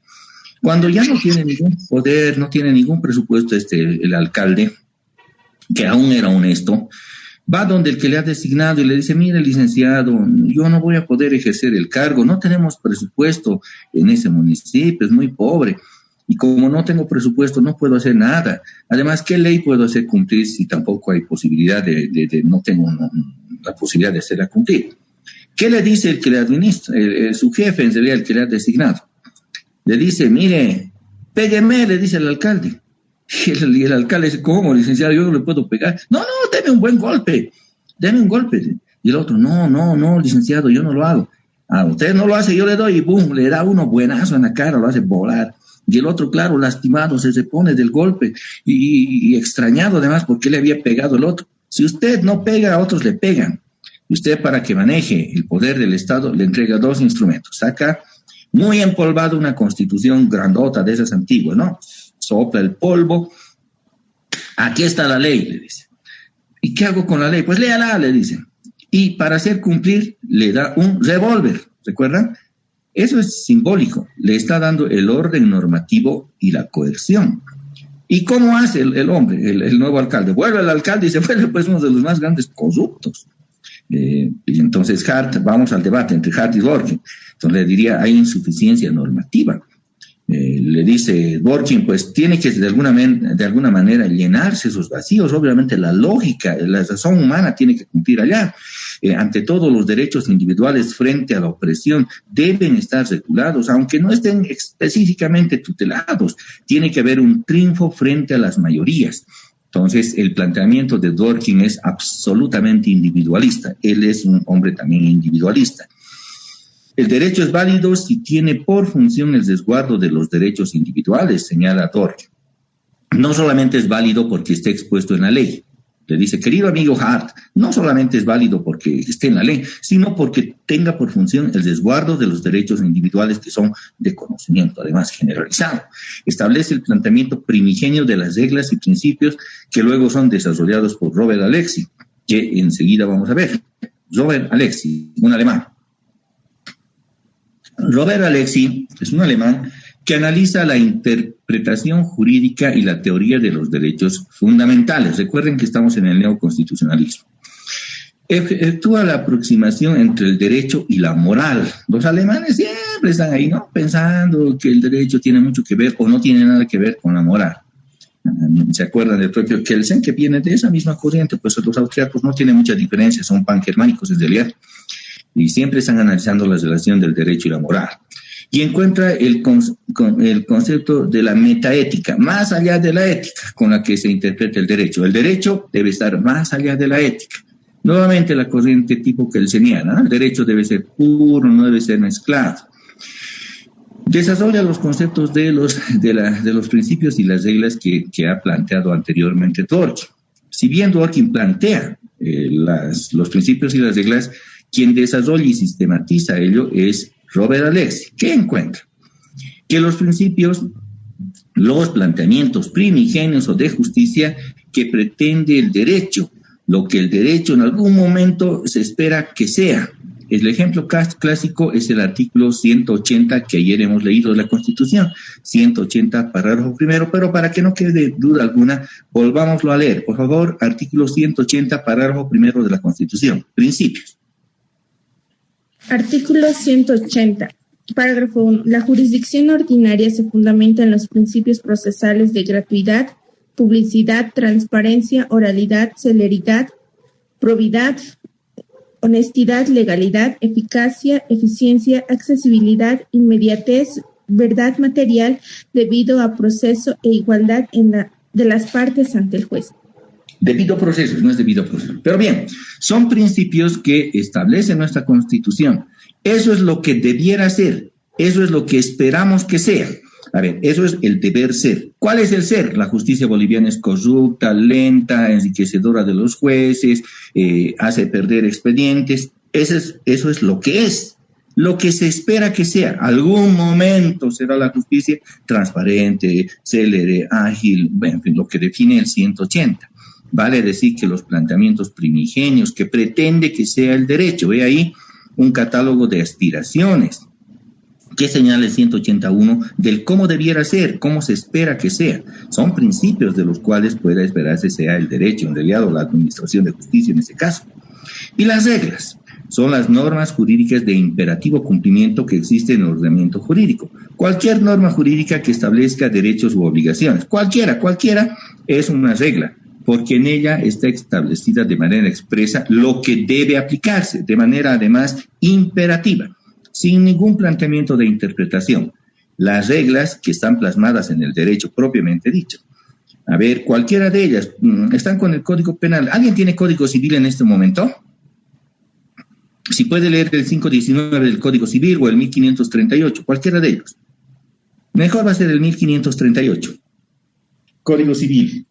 Cuando ya no tiene ningún poder, no tiene ningún presupuesto el alcalde, que aún era honesto, va donde el que le ha designado y le dice, mire, licenciado, yo no voy a poder ejercer el cargo, no tenemos presupuesto en ese municipio, es muy pobre, y como no tengo presupuesto no puedo hacer nada. Además, ¿qué ley puedo hacer cumplir si tampoco hay posibilidad no tengo la posibilidad de hacerla cumplir? ¿Qué le dice el que le administra, su jefe en realidad, el que le ha designado? Le dice, mire, pégueme, le dice el alcalde. Y el alcalde dice, ¿cómo, licenciado? Yo no le puedo pegar. No, deme un buen golpe. Deme un golpe. Y el otro, no, licenciado, yo no lo hago. Usted no lo hace, yo le doy y boom, le da uno buenazo en la cara, lo hace volar. Y el otro, claro, lastimado, se repone del golpe y extrañado además porque le había pegado el otro. Si usted no pega, a otros le pegan. Y usted, para que maneje el poder del Estado, le entrega 2 instrumentos. Saca muy empolvado una constitución grandota de esas antiguas, ¿no? Sopla el polvo. Aquí está la ley, le dice. ¿Y qué hago con la ley? Pues léala, le dicen. Y para hacer cumplir, le da un revólver, ¿recuerdan? Eso es simbólico. Le está dando el orden normativo y la coerción. ¿Y cómo hace el hombre, el nuevo alcalde? Vuelve al alcalde y se vuelve pues uno de los más grandes corruptos. Y entonces vamos al debate entre Hart y Dworkin. Entonces le diría, hay insuficiencia normativa. Le dice Dworkin, pues tiene que de alguna manera llenarse esos vacíos. Obviamente la lógica, la razón humana tiene que cumplir allá. ante todo los derechos individuales frente a la opresión deben estar regulados, aunque no estén específicamente tutelados. Tiene que haber un triunfo frente a las mayorías. Entonces, el planteamiento de Dworkin es absolutamente individualista. Él es un hombre también individualista. El derecho es válido si tiene por función el resguardo de los derechos individuales, señala Dworkin. No solamente es válido porque esté expuesto en la ley. Le dice, querido amigo Hart, no solamente es válido porque esté en la ley, sino porque tenga por función el resguardo de los derechos individuales que son de conocimiento, además generalizado. Establece el planteamiento primigenio de las reglas y principios que luego son desarrollados por Robert Alexy, que enseguida vamos a ver. Robert Alexy, un alemán. Robert Alexy es un alemán que analiza la interpretación jurídica y la teoría de los derechos fundamentales. Recuerden que estamos en el neoconstitucionalismo. Efectúa la aproximación entre el derecho y la moral. Los alemanes siempre están ahí, ¿no? Pensando que el derecho tiene mucho que ver o no tiene nada que ver con la moral. ¿Se acuerdan del propio Kelsen, que viene de esa misma corriente? Pues los austriacos no tienen mucha diferencia, son pangermánicos en realidad. Y siempre están analizando la relación del derecho y la moral. Y encuentra el concepto de la metaética, más allá de la ética con la que se interpreta el derecho. El derecho debe estar más allá de la ética. Nuevamente la corriente tipo kelseniana, ¿no? El derecho debe ser puro, no debe ser mezclado. Desarrolla los conceptos de los principios y las reglas que ha planteado anteriormente Dworkin. Si bien Dworkin plantea los principios y las reglas, quien desarrolla y sistematiza ello es Robert Alexy. ¿Qué encuentra? Que los principios, los planteamientos primigenios o de justicia que pretende el derecho, lo que el derecho en algún momento se espera que sea. El ejemplo clásico es el artículo 180 que ayer hemos leído de la Constitución, 180 parágrafo primero, pero para que no quede duda alguna, volvámoslo a leer. Por favor, artículo 180 parágrafo primero de la Constitución. Principios. Artículo 180. Párrafo 1. La jurisdicción ordinaria se fundamenta en los principios procesales de gratuidad, publicidad, transparencia, oralidad, celeridad, probidad, honestidad, legalidad, eficacia, eficiencia, accesibilidad, inmediatez, verdad material, debido a proceso e igualdad de las partes ante el juez. Debido proceso, no es debido proceso. Pero bien, son principios que establece nuestra Constitución. Eso es lo que debiera ser. Eso es lo que esperamos que sea. A ver, eso es el deber ser. ¿Cuál es el ser? La justicia boliviana es corrupta, lenta, enriquecedora de los jueces, hace perder expedientes. Eso es lo que es. Lo que se espera que sea. Algún momento será la justicia transparente, célere, ágil, en fin, lo que define el 180. Vale decir que los planteamientos primigenios que pretende que sea el derecho, ve ahí un catálogo de aspiraciones que señala el 181 del cómo debiera ser, cómo se espera que sea. Son principios de los cuales pueda esperarse sea el derecho, en realidad, o la administración de justicia en ese caso. Y las reglas son las normas jurídicas de imperativo cumplimiento que existen en el ordenamiento jurídico. Cualquier norma jurídica que establezca derechos u obligaciones, cualquiera es una regla, porque en ella está establecida de manera expresa lo que debe aplicarse, de manera además imperativa, sin ningún planteamiento de interpretación. Las reglas que están plasmadas en el derecho propiamente dicho. A ver, cualquiera de ellas están con el Código Penal. ¿Alguien tiene Código Civil en este momento? Si puede leer el 519 del Código Civil o el 1538, cualquiera de ellos. Mejor va a ser el 1538. Código Civil.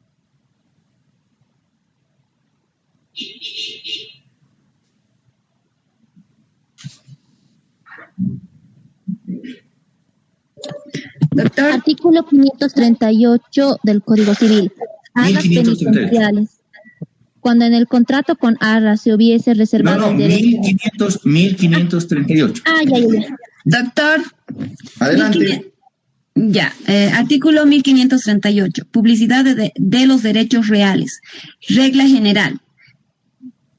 Doctor. Artículo 538 del Código Civil. Arras penitenciales. Cuando en el contrato con arras se hubiese reservado el derecho. 1538. Ya. Doctor. Adelante. Artículo 1538. Publicidad de los derechos reales. Regla general.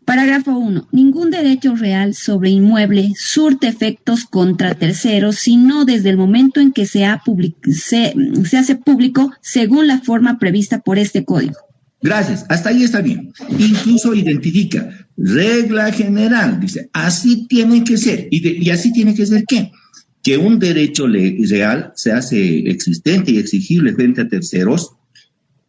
Parágrafo 1. Ningún derecho real sobre inmueble surte efectos contra terceros, sino desde el momento en que se hace público según la forma prevista por este código. Gracias, hasta ahí está bien. Incluso identifica regla general, dice, así tiene que ser. ¿Y así tiene que ser qué? Que un derecho real se hace existente y exigible frente a terceros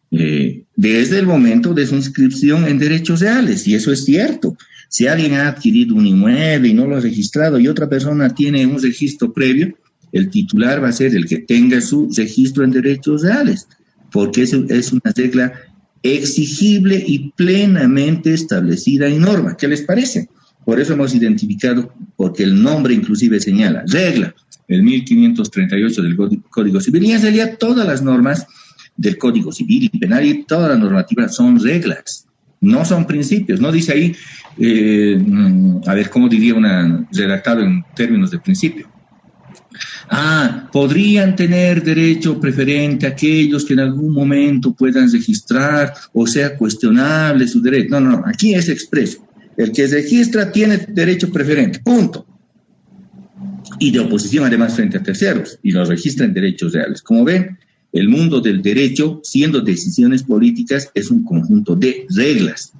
desde el momento de su inscripción en derechos reales, y eso es cierto. Si alguien ha adquirido un inmueble y no lo ha registrado y otra persona tiene un registro previo, el titular va a ser el que tenga su registro en derechos reales, porque es una regla exigible y plenamente establecida en norma. ¿Qué les parece? Por eso hemos identificado, porque el nombre inclusive señala, regla, el 1538 del Código Civil, y en realidad todas las normas del Código Civil y Penal y toda la normativa son reglas, no son principios. No dice ahí, a ver, ¿cómo diría redactado en términos de principio? Podrían tener derecho preferente aquellos que en algún momento puedan registrar o sea cuestionable su derecho. No, aquí es expreso. El que registra tiene derecho preferente, punto. Y de oposición además frente a terceros, y los registra en derechos reales. Como ven, el mundo del derecho, siendo decisiones políticas, es un conjunto de reglas.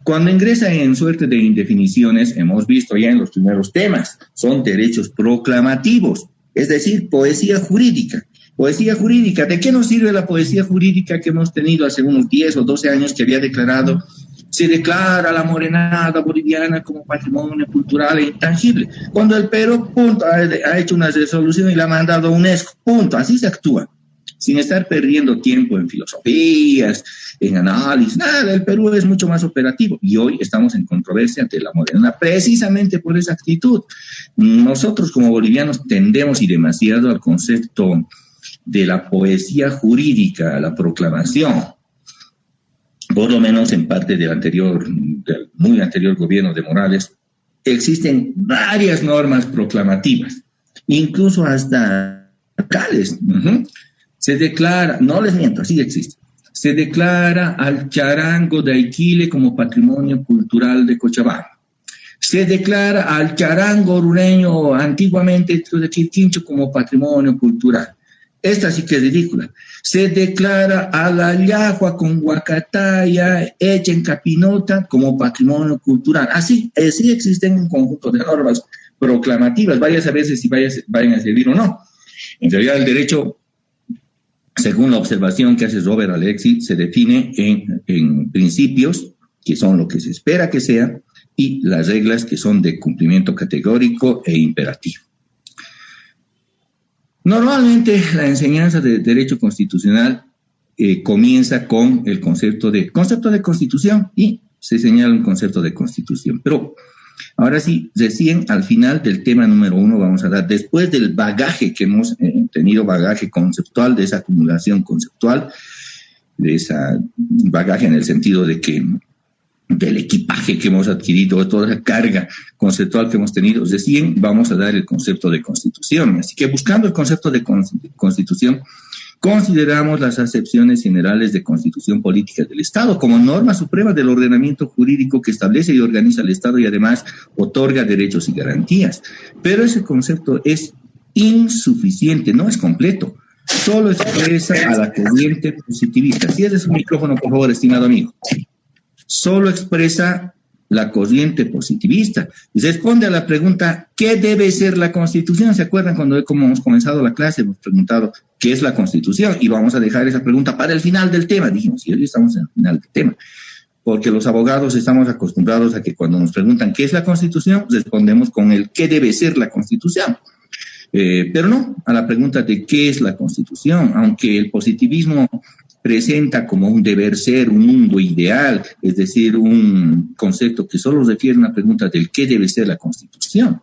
Cuando ingresa en suerte de indefiniciones, hemos visto ya en los primeros temas, son derechos proclamativos, es decir, poesía jurídica. Poesía jurídica, ¿de qué nos sirve la poesía jurídica que hemos tenido hace unos 10 o 12 años que había declarado, se declara la morenada boliviana como patrimonio cultural e intangible? Cuando el Perú, punto, ha hecho una resolución y la ha mandado a UNESCO, punto, así se actúa. Sin estar perdiendo tiempo en filosofías, en análisis, nada, el Perú es mucho más operativo y hoy estamos en controversia ante la moderna precisamente por esa actitud. Nosotros como bolivianos tendemos y demasiado al concepto de la poesía jurídica, la proclamación, por lo menos en parte del muy anterior gobierno de Morales. Existen varias normas proclamativas, incluso hasta locales. Se declara, no les miento, así existe, se declara al charango de Aiquile como patrimonio cultural de Cochabamba. Se declara al charango orureño, antiguamente de Chirquincho, como patrimonio cultural. Esta sí que es ridícula. Se declara a la llajua con Huacataya, hecha en Capinota, como patrimonio cultural. Así existen un conjunto de normas proclamativas, vaya a saber si vayan a servir o no. En realidad el derecho, según la observación que hace Robert Alexi, se define en principios, que son lo que se espera que sea, y las reglas que son de cumplimiento categórico e imperativo. Normalmente la enseñanza de derecho constitucional comienza con el concepto de constitución y se señala un concepto de constitución. Pero ahora sí, recién al final del tema número 1 vamos a dar, después del bagaje que hemos tenido, bagaje conceptual, de esa acumulación conceptual, de esa bagaje en el sentido de que del equipaje que hemos adquirido, de toda esa carga conceptual que hemos tenido, recién vamos a dar el concepto de constitución. Así que buscando el concepto de constitución, consideramos las acepciones generales de constitución política del Estado como norma suprema del ordenamiento jurídico que establece y organiza el Estado y además otorga derechos y garantías. Pero ese concepto es insuficiente, no es completo. Solo expresa a la corriente positivista. Cierre su micrófono, por favor, estimado amigo. Solo expresa la corriente positivista y responde a la pregunta, ¿qué debe ser la Constitución? ¿Se acuerdan cuando hemos comenzado la clase? Hemos preguntado, ¿qué es la Constitución? Y vamos a dejar esa pregunta para el final del tema. Dijimos, y hoy estamos en el final del tema, porque los abogados estamos acostumbrados a que cuando nos preguntan ¿qué es la Constitución? Respondemos con el ¿qué debe ser la Constitución? Pero no a la pregunta de ¿qué es la Constitución? Aunque el positivismo presenta como un deber ser, un mundo ideal, es decir, un concepto que solo refiere a una pregunta del qué debe ser la Constitución.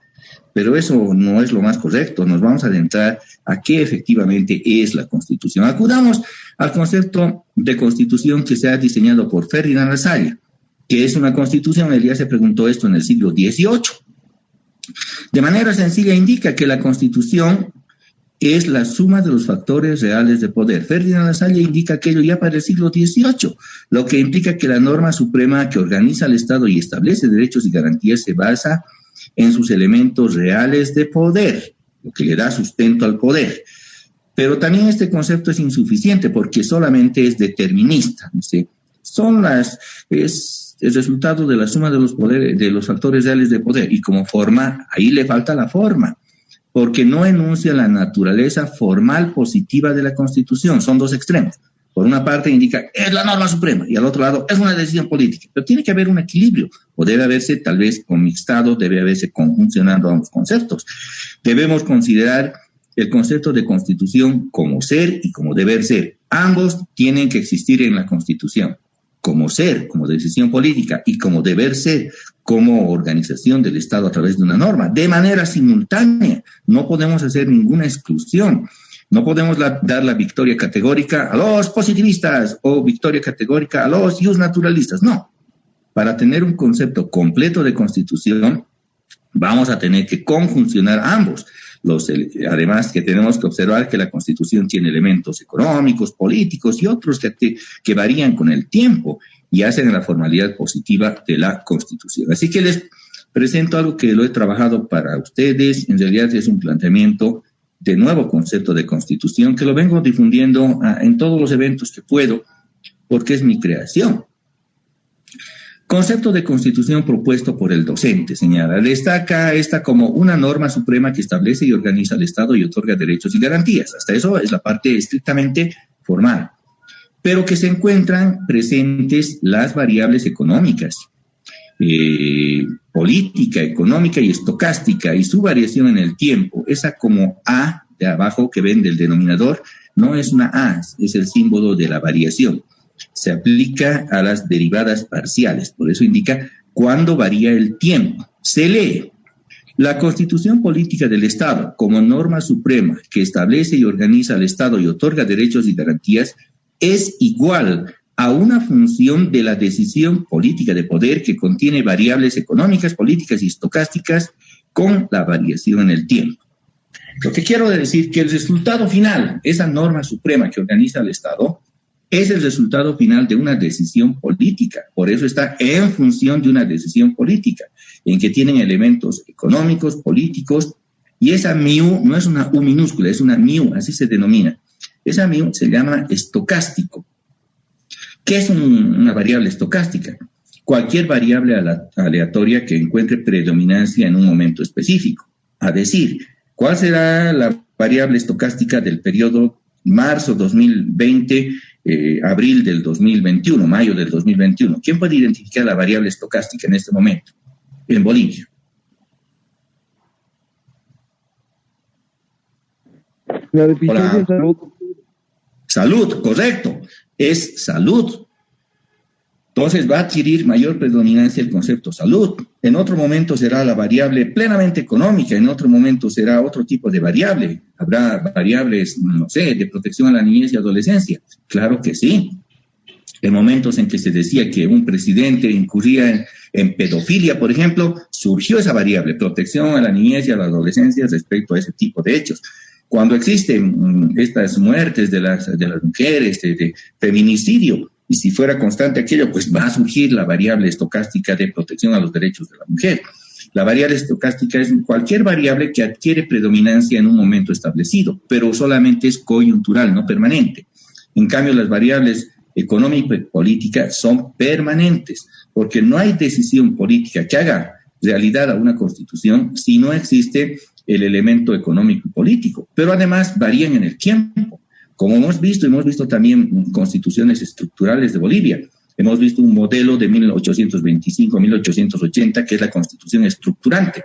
Pero eso no es lo más correcto. Nos vamos a adentrar a qué efectivamente es la Constitución. Acudamos al concepto de Constitución que se ha diseñado por Ferdinand Lassalle, que es una Constitución. Él ya se preguntó esto en el siglo XVIII. De manera sencilla indica que la Constitución es la suma de los factores reales de poder. Ferdinand Lassalle indica aquello ya para el siglo XVIII, lo que implica que la norma suprema que organiza el Estado y establece derechos y garantías se basa en sus elementos reales de poder, lo que le da sustento al poder. Pero también este concepto es insuficiente porque solamente es determinista. ¿Sí? es el resultado de la suma de los poderes, de los factores reales de poder, y como forma, ahí le falta la forma, porque no enuncia la naturaleza formal positiva de la Constitución. Son dos extremos. Por una parte indica, es la norma suprema, y al otro lado, es una decisión política. Pero tiene que haber un equilibrio, o debe haberse tal vez conmixtado, debe haberse conjuncionando ambos conceptos. Debemos considerar el concepto de Constitución como ser y como deber ser. Ambos tienen que existir en la Constitución, como ser, como decisión política, y como deber ser, como organización del Estado a través de una norma, de manera simultánea. No podemos hacer ninguna exclusión. No podemos dar la victoria categórica a los positivistas o victoria categórica a los naturalistas. No. Para tener un concepto completo de Constitución, vamos a tener que conjuncionar ambos. Además que tenemos que observar que la Constitución tiene elementos económicos, políticos y otros que varían con el tiempo y hacen la formalidad positiva de la Constitución. Así que les presento algo que lo he trabajado para ustedes. En realidad es un planteamiento de nuevo concepto de Constitución que lo vengo difundiendo en todos los eventos que puedo, porque es mi creación. Concepto de Constitución propuesto por el docente, señala. Destaca esta como una norma suprema que establece y organiza el Estado y otorga derechos y garantías. Hasta eso es la parte estrictamente formal. Pero que se encuentran presentes las variables económicas, política, económica y estocástica, y su variación en el tiempo. Esa como A de abajo que ven del denominador, no es una A, es el símbolo de la variación. Se aplica a las derivadas parciales, por eso indica cuándo varía el tiempo. Se lee: la Constitución Política del Estado, como norma suprema que establece y organiza al Estado y otorga derechos y garantías, es igual a una función de la decisión política de poder que contiene variables económicas, políticas y estocásticas con la variación en el tiempo. Lo que quiero decir que el resultado final, esa norma suprema que organiza al Estado, es el resultado final de una decisión política. Por eso está en función de una decisión política, en que tienen elementos económicos, políticos, y esa MIU no es una U minúscula, es una MIU, así se denomina. Esa MIU se llama estocástico. ¿Qué es una variable estocástica? Cualquier variable aleatoria que encuentre predominancia en un momento específico. A decir, ¿cuál será la variable estocástica del periodo marzo 2020, abril del 2021, mayo del 2021? ¿Quién puede identificar la variable estocástica en este momento en Bolivia? La deficiencia de salud. Salud, correcto. Es salud. Entonces va a adquirir mayor predominancia el concepto salud. En otro momento será la variable plenamente económica, en otro momento será otro tipo de variable. Habrá variables, no sé, de protección a la niñez y adolescencia. Claro que sí. En momentos en que se decía que un presidente incurría en pedofilia, por ejemplo, surgió esa variable, protección a la niñez y a la adolescencia respecto a ese tipo de hechos. Cuando existen estas muertes de las mujeres, de feminicidio, y si fuera constante aquello, pues va a surgir la variable estocástica de protección a los derechos de la mujer. La variable estocástica es cualquier variable que adquiere predominancia en un momento establecido, pero solamente es coyuntural, no permanente. En cambio, las variables económica y política son permanentes, porque no hay decisión política que haga realidad a una constitución si no existe el elemento económico y político, pero además varían en el tiempo. Como hemos visto también constituciones estructurales de Bolivia. Hemos visto un modelo de 1825 a 1880, que es la constitución estructurante.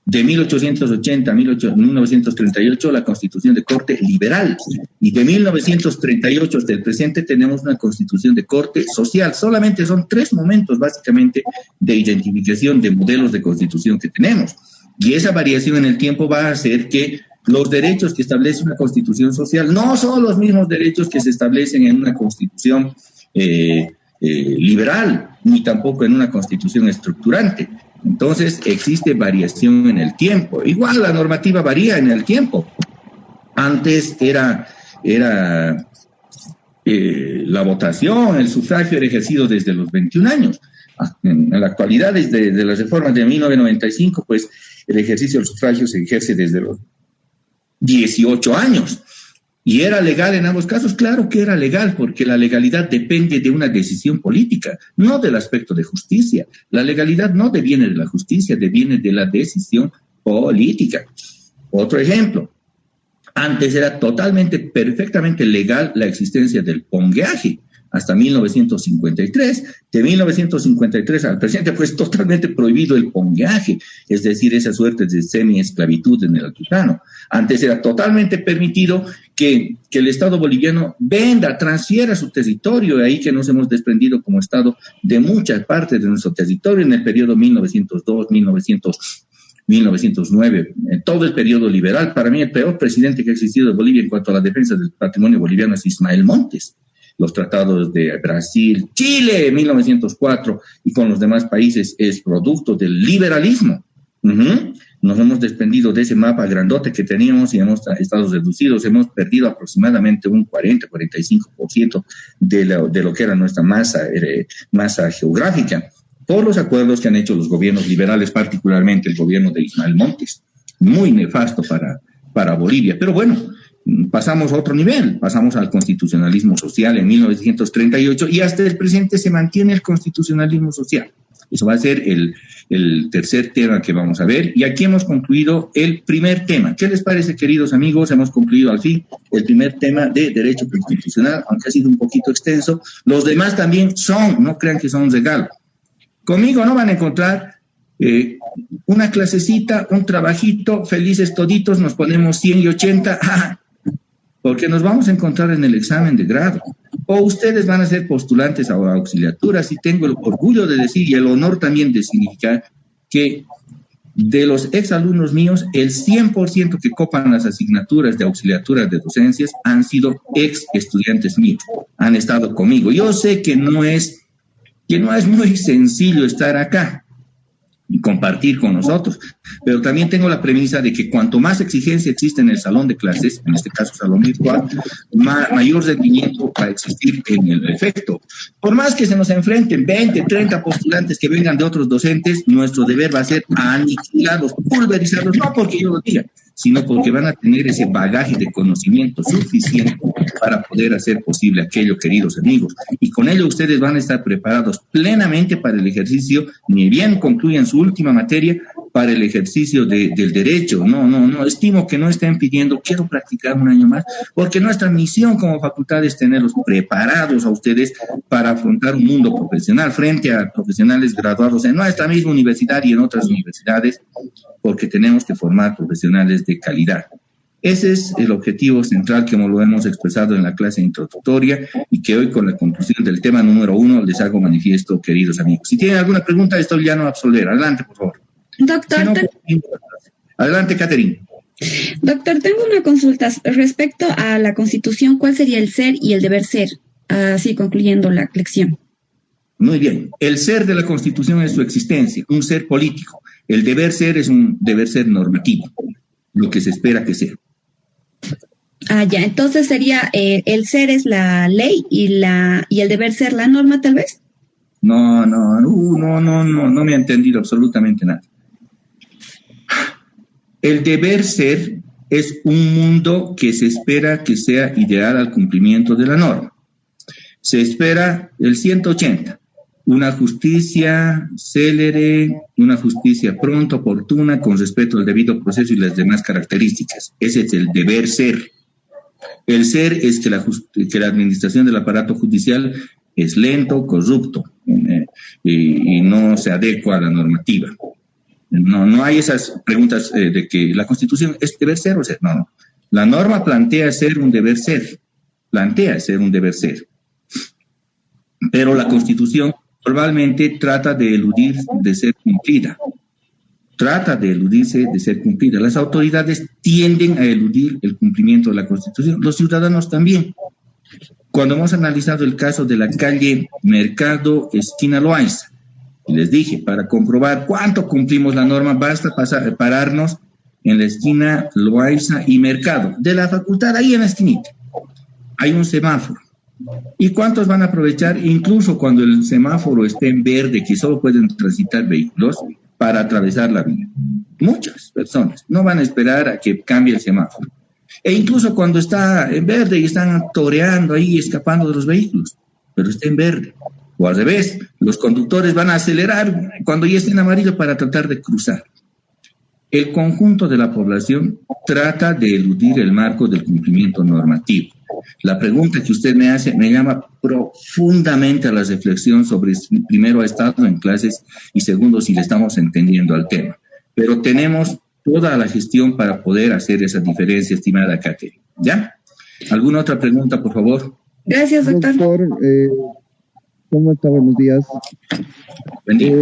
De 1880 a 1938, la constitución de corte liberal. Y de 1938 hasta el presente tenemos una constitución de corte social. Solamente son 3 momentos, básicamente, de identificación de modelos de constitución que tenemos. Y esa variación en el tiempo va a hacer que los derechos que establece una constitución social no son los mismos derechos que se establecen en una constitución liberal, ni tampoco en una constitución estructurante. Entonces, existe variación en el tiempo. Igual la normativa varía en el tiempo. Antes era la votación, el sufragio era ejercido desde los 21 años. En la actualidad, desde las reformas de 1995, pues el ejercicio del sufragio se ejerce desde los 18 años. ¿Y era legal en ambos casos? Claro que era legal, porque la legalidad depende de una decisión política, no del aspecto de justicia. La legalidad no deviene de la justicia, deviene de la decisión política. Otro ejemplo, antes era totalmente, perfectamente legal la existencia del pongueaje, hasta 1953. De 1953 al presente, pues totalmente prohibido el pongueaje, es decir, esa suerte de semi-esclavitud en el altiplano. Antes era totalmente permitido que el Estado boliviano venda, transfiera su territorio, de ahí que nos hemos desprendido como Estado de muchas partes de nuestro territorio en el periodo 1902, 1909, en todo el periodo liberal. Para mí el peor presidente que ha existido de Bolivia en cuanto a la defensa del patrimonio boliviano es Ismael Montes. Los tratados de Brasil, Chile, 1904, y con los demás países es producto del liberalismo. Nos hemos desprendido de ese mapa grandote que teníamos y hemos estado reducidos. Hemos perdido aproximadamente un 40-45% de lo que era nuestra masa geográfica, por los acuerdos que han hecho los gobiernos liberales, particularmente el gobierno de Ismael Montes. Muy nefasto para Bolivia. Pero bueno, pasamos a otro nivel, pasamos al constitucionalismo social en 1938 y hasta el presente se mantiene el constitucionalismo social. Eso va a ser el tercer tema que vamos a ver, y aquí hemos concluido el primer tema. ¿Qué les parece, queridos amigos? Hemos concluido al fin el primer tema de derecho constitucional, aunque ha sido un poquito extenso. Los demás también no crean que son un regalo. Conmigo no van a encontrar una clasecita, un trabajito, felices toditos, nos ponemos 100 y 80, porque nos vamos a encontrar en el examen de grado. O ustedes van a ser postulantes a auxiliaturas, y tengo el orgullo de decir, y el honor también de significar, que de los exalumnos míos, el 100% que copan las asignaturas de auxiliaturas de docencias han sido ex estudiantes míos, han estado conmigo. Yo sé que no es muy sencillo estar acá y compartir con nosotros, pero también tengo la premisa de que cuanto más exigencia existe en el salón de clases, en este caso salón virtual, mayor rendimiento va a existir en el efecto. Por más que se nos enfrenten 20, 30 postulantes que vengan de otros docentes, nuestro deber va a ser aniquilarlos, pulverizarlos, no porque yo lo diga, sino porque van a tener ese bagaje de conocimiento suficiente para poder hacer posible aquello, queridos amigos. Y con ello ustedes van a estar preparados plenamente para el ejercicio, ni bien concluyan su última materia, para el ejercicio del derecho. No, estimo que no estén pidiendo, quiero practicar un año más, porque nuestra misión como facultad es tenerlos preparados a ustedes para afrontar un mundo profesional frente a profesionales graduados en nuestra misma universidad y en otras universidades, porque tenemos que formar profesionales de calidad. Ese es el objetivo central que lo hemos expresado en la clase introductoria y que hoy, con la conclusión del tema número 1, les hago manifiesto, queridos amigos. Si tienen alguna pregunta, estoy ya no a absolver. Adelante, por favor. Doctor, si no, adelante, Catherine. Doctor, tengo una consulta respecto a la Constitución. ¿Cuál sería el ser y el deber ser? Así concluyendo la lección. Muy bien. El ser de la Constitución es su existencia, un ser político. El deber ser es un deber ser normativo, lo que se espera que sea. Ya, entonces sería el ser es la ley y el deber ser la norma, tal vez. No me ha entendido absolutamente nada. El deber ser es un mundo que se espera que sea ideal al cumplimiento de la norma. Se espera el 180, una justicia célere, una justicia pronta, oportuna, con respeto al debido proceso y las demás características. Ese es el deber ser. El ser es que la administración del aparato judicial es lento, corrupto, y no se adecua a la normativa. No hay esas preguntas de que la Constitución es deber ser o ser. No. La norma plantea ser un deber ser. Pero la Constitución probablemente trata de eludir de ser cumplida. Las autoridades tienden a eludir el cumplimiento de la Constitución. Los ciudadanos también. Cuando hemos analizado el caso de la calle Mercado, esquina Loaiza, les dije, para comprobar cuánto cumplimos la norma, basta pararnos en la esquina Loaiza y Mercado, de la facultad, ahí en la esquinita. Hay un semáforo. ¿Y cuántos van a aprovechar, incluso cuando el semáforo esté en verde, que solo pueden transitar vehículos, para atravesar la vía? Muchas personas no van a esperar a que cambie el semáforo. E incluso cuando está en verde y están toreando ahí, escapando de los vehículos, pero está en verde. O al revés, los conductores van a acelerar cuando ya esté en amarillo para tratar de cruzar. El conjunto de la población trata de eludir el marco del cumplimiento normativo. La pregunta que usted me hace me llama profundamente a la reflexión sobre si primero ha estado en clases y segundo si le estamos entendiendo al tema. Pero tenemos toda la gestión para poder hacer esa diferencia, estimada Catherine. ¿Ya? ¿Alguna otra pregunta, por favor? Gracias, doctor. Doctor, ¿cómo está? Buenos días. Buen día.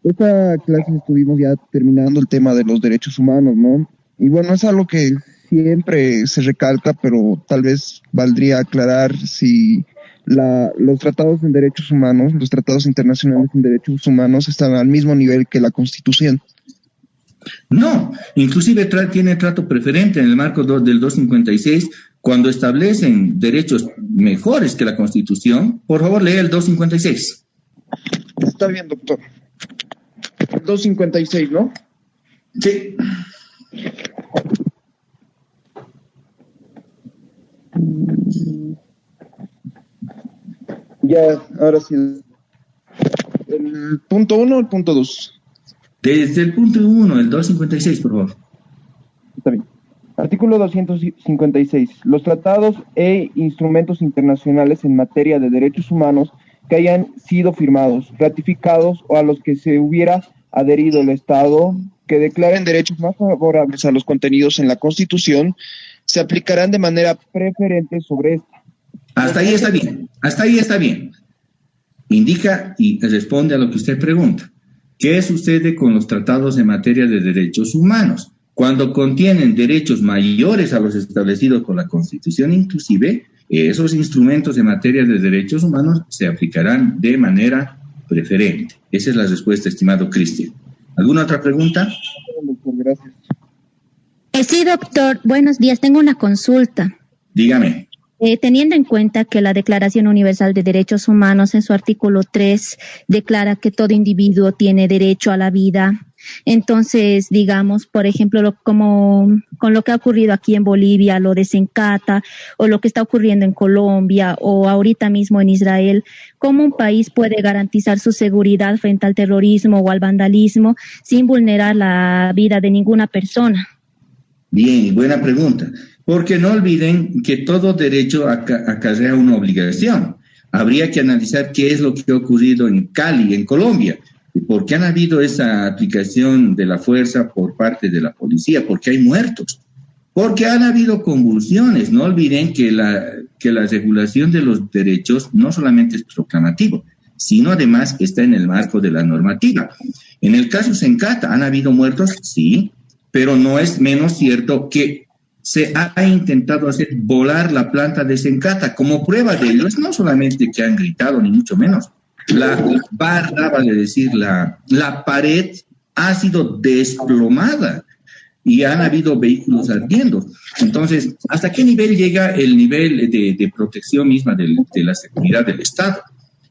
Esta clase estuvimos ya terminando el tema de los derechos humanos, ¿no? Y bueno, es algo que siempre se recalca, pero tal vez valdría aclarar si los tratados en derechos humanos, los tratados internacionales en derechos humanos están al mismo nivel que la Constitución. No, inclusive tiene trato preferente en el marco del 256 cuando establecen derechos mejores que la Constitución. Por favor, lee el 256. Está bien, doctor. 256, ¿no? Sí. Ya, ahora sí. ¿El punto 1 o el punto 2? Desde el punto 1, el 256, por favor. Está bien. Artículo 256. Los tratados e instrumentos internacionales en materia de derechos humanos que hayan sido firmados, ratificados o a los que se hubiera adherido el Estado, que declaren derechos más favorables a los contenidos en la Constitución, se aplicarán de manera preferente sobre esta. Hasta ahí está bien, hasta ahí está bien. Indica y responde a lo que usted pregunta. ¿Qué sucede con los tratados en materia de derechos humanos? Cuando contienen derechos mayores a los establecidos por la Constitución, inclusive, esos instrumentos en materia de derechos humanos se aplicarán de manera preferente. Esa es la respuesta, estimado Cristian. ¿Alguna otra pregunta? Gracias. Sí, doctor. Buenos días. Tengo una consulta. Dígame. Teniendo en cuenta que la Declaración Universal de Derechos Humanos en su artículo 3 declara que todo individuo tiene derecho a la vida, entonces, digamos, por ejemplo, como con lo que ha ocurrido aquí en Bolivia, lo de Sencata, o lo que está ocurriendo en Colombia, o ahorita mismo en Israel, ¿cómo un país puede garantizar su seguridad frente al terrorismo o al vandalismo sin vulnerar la vida de ninguna persona? Bien, buena pregunta. Porque no olviden que todo derecho acarrea una obligación. Habría que analizar qué es lo que ha ocurrido en Cali, en Colombia. ¿Y por qué han habido esa aplicación de la fuerza por parte de la policía? Porque hay muertos. Porque han habido convulsiones. No olviden que la regulación de los derechos no solamente es proclamativo, sino además está en el marco de la normativa. En el caso Sencata, ¿han habido muertos? Sí, pero no es menos cierto que se ha intentado hacer volar la planta de Sencata. Como prueba de ello, es no solamente que han gritado, ni mucho menos. La barra, vale decir, la pared ha sido desplomada y han habido vehículos ardiendo. Entonces, ¿hasta qué nivel llega el nivel de protección misma de la seguridad del Estado?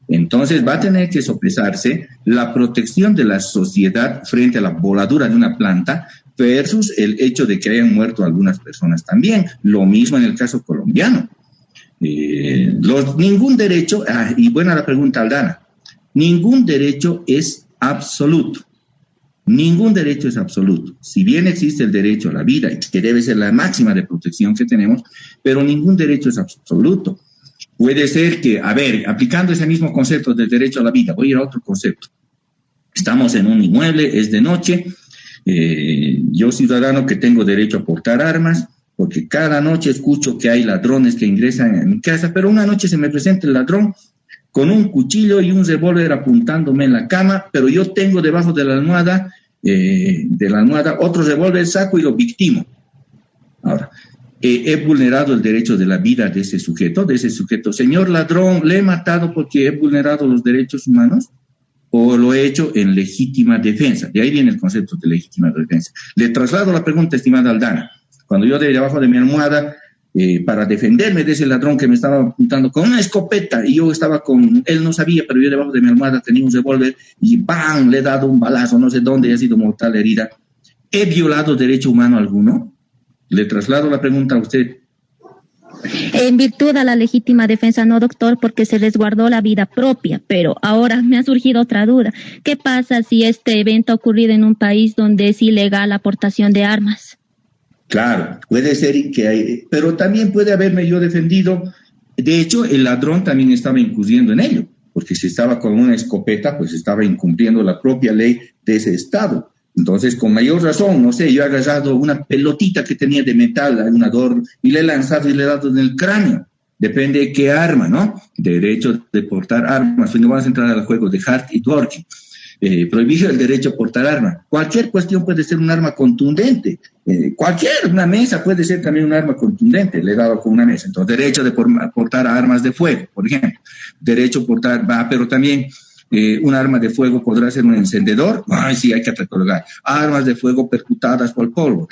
Entonces, va a tener que sopesarse la protección de la sociedad frente a la voladura de una planta versus el hecho de que hayan muerto algunas personas también. Lo mismo en el caso colombiano. Ningún derecho, y buena la pregunta, Aldana, ningún derecho es absoluto. Ningún derecho es absoluto. Si bien existe el derecho a la vida, que debe ser la máxima de protección que tenemos, pero ningún derecho es absoluto. Puede ser que, aplicando ese mismo concepto del derecho a la vida, voy a ir a otro concepto. Estamos en un inmueble, es de noche. Yo, ciudadano, que tengo derecho a portar armas, porque cada noche escucho que hay ladrones que ingresan a mi casa, pero una noche se me presenta el ladrón con un cuchillo y un revólver apuntándome en la cama, pero yo tengo debajo de la almohada otro revólver, saco y lo victimo. Ahora, he vulnerado el derecho de la vida de ese sujeto. Señor ladrón, ¿le he matado porque he vulnerado los derechos humanos? ¿O lo he hecho en legítima defensa? De ahí viene el concepto de legítima defensa. Le traslado la pregunta, estimada Aldana. Cuando yo debajo de mi almohada, para defenderme de ese ladrón que me estaba apuntando con una escopeta, y yo estaba él no sabía, pero yo debajo de mi almohada tenía un revólver, y ¡bam!, le he dado un balazo, no sé dónde, y ha sido mortal herida. ¿He violado derecho humano alguno? Le traslado la pregunta a usted. En virtud a la legítima defensa, no, doctor, porque se resguardó la vida propia, pero ahora me ha surgido otra duda. ¿Qué pasa si este evento ha ocurrido en un país donde es ilegal la aportación de armas? Claro, puede ser que hay, pero también puede haberme yo defendido. De hecho, el ladrón también estaba incurriendo en ello, porque si estaba con una escopeta, pues estaba incumpliendo la propia ley de ese estado. Entonces, con mayor razón, no sé, yo he agarrado una pelotita que tenía de metal, un adorno, y le he lanzado y le he dado en el cráneo. Depende de qué arma, ¿no? Derecho de portar armas. No vamos a entrar al juego de Hart y Dworkin. Prohibido el derecho a portar arma. Cualquier cuestión puede ser un arma contundente. Una mesa puede ser también un arma contundente. Le he dado con una mesa. Entonces, derecho de portar armas de fuego, por ejemplo. Derecho a portar, pero también un arma de fuego podrá ser un encendedor. Ay, sí, hay que catalogar. Armas de fuego percutadas por polvo.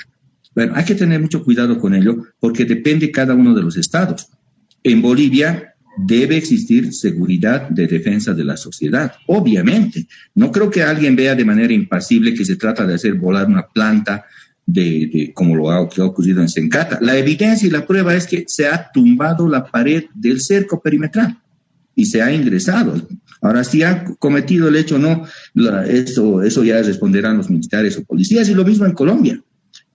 Bueno, hay que tener mucho cuidado con ello porque depende cada uno de los estados. En Bolivia debe existir seguridad de defensa de la sociedad, obviamente. No creo que alguien vea de manera impasible que se trata de hacer volar una planta como que ha ocurrido en Sencata. La evidencia y la prueba es que se ha tumbado la pared del cerco perimetral y se ha ingresado. Ahora, si han cometido el hecho o no, eso ya responderán los militares o policías, y lo mismo en Colombia.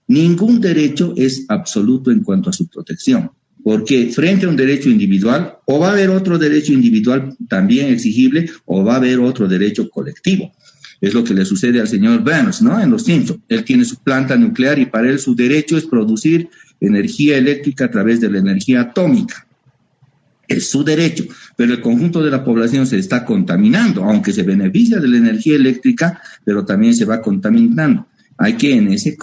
Ningún derecho es absoluto en cuanto a su protección, porque frente a un derecho individual, o va a haber otro derecho individual también exigible, o va a haber otro derecho colectivo. Es lo que le sucede al señor Burns, ¿no? En Los Simpsons. Él tiene su planta nuclear y para él su derecho es producir energía eléctrica a través de la energía atómica. Es su derecho, pero el conjunto de la población se está contaminando, aunque se beneficia de la energía eléctrica, pero también se va contaminando. Hay que, en ese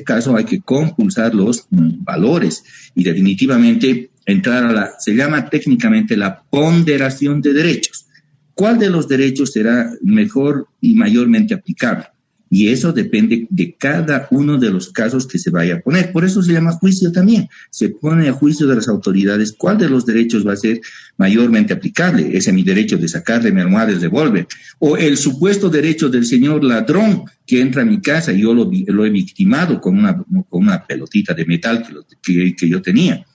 caso, hay que compulsar los valores y definitivamente entrar se llama técnicamente la ponderación de derechos. ¿Cuál de los derechos será mejor y mayormente aplicable? Y eso depende de cada uno de los casos que se vaya a poner. Por eso se llama juicio también. Se pone a juicio de las autoridades cuál de los derechos va a ser mayormente aplicable. Ese es mi derecho de sacar de mi almohada el revólver. O el supuesto derecho del señor ladrón que entra a mi casa y yo lo he victimado con una pelotita de metal que yo tenía.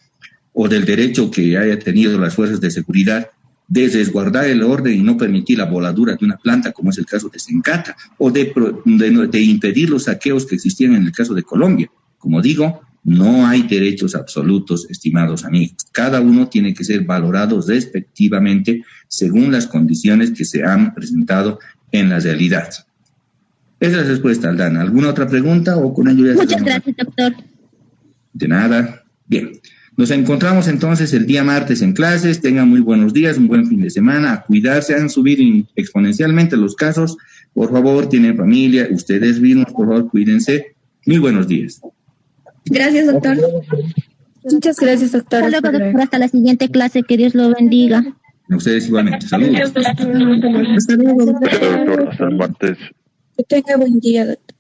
O del derecho que haya tenido las fuerzas de seguridad de resguardar el orden y no permitir la voladura de una planta, como es el caso de Sencata, o de impedir los saqueos que existían en el caso de Colombia. Como digo, no hay derechos absolutos, estimados amigos. Cada uno tiene que ser valorado respectivamente según las condiciones que se han presentado en la realidad. Esa es la respuesta, Aldana. ¿Alguna otra pregunta o con ello ya? Muchas gracias, doctor. De nada. Bien. Nos encontramos entonces el día martes en clases. Tengan muy buenos días, un buen fin de semana. A cuidarse, han subido exponencialmente los casos. Por favor, tienen familia, ustedes mismos, por favor, cuídense. Muy buenos días. Gracias, doctor. Muchas gracias, doctor. Hasta luego, doctor. Hasta la siguiente clase. Que Dios lo bendiga. A ustedes igualmente. Saludos. Hasta luego, doctor. Doctor, hasta el martes. Que tenga buen día, doctor.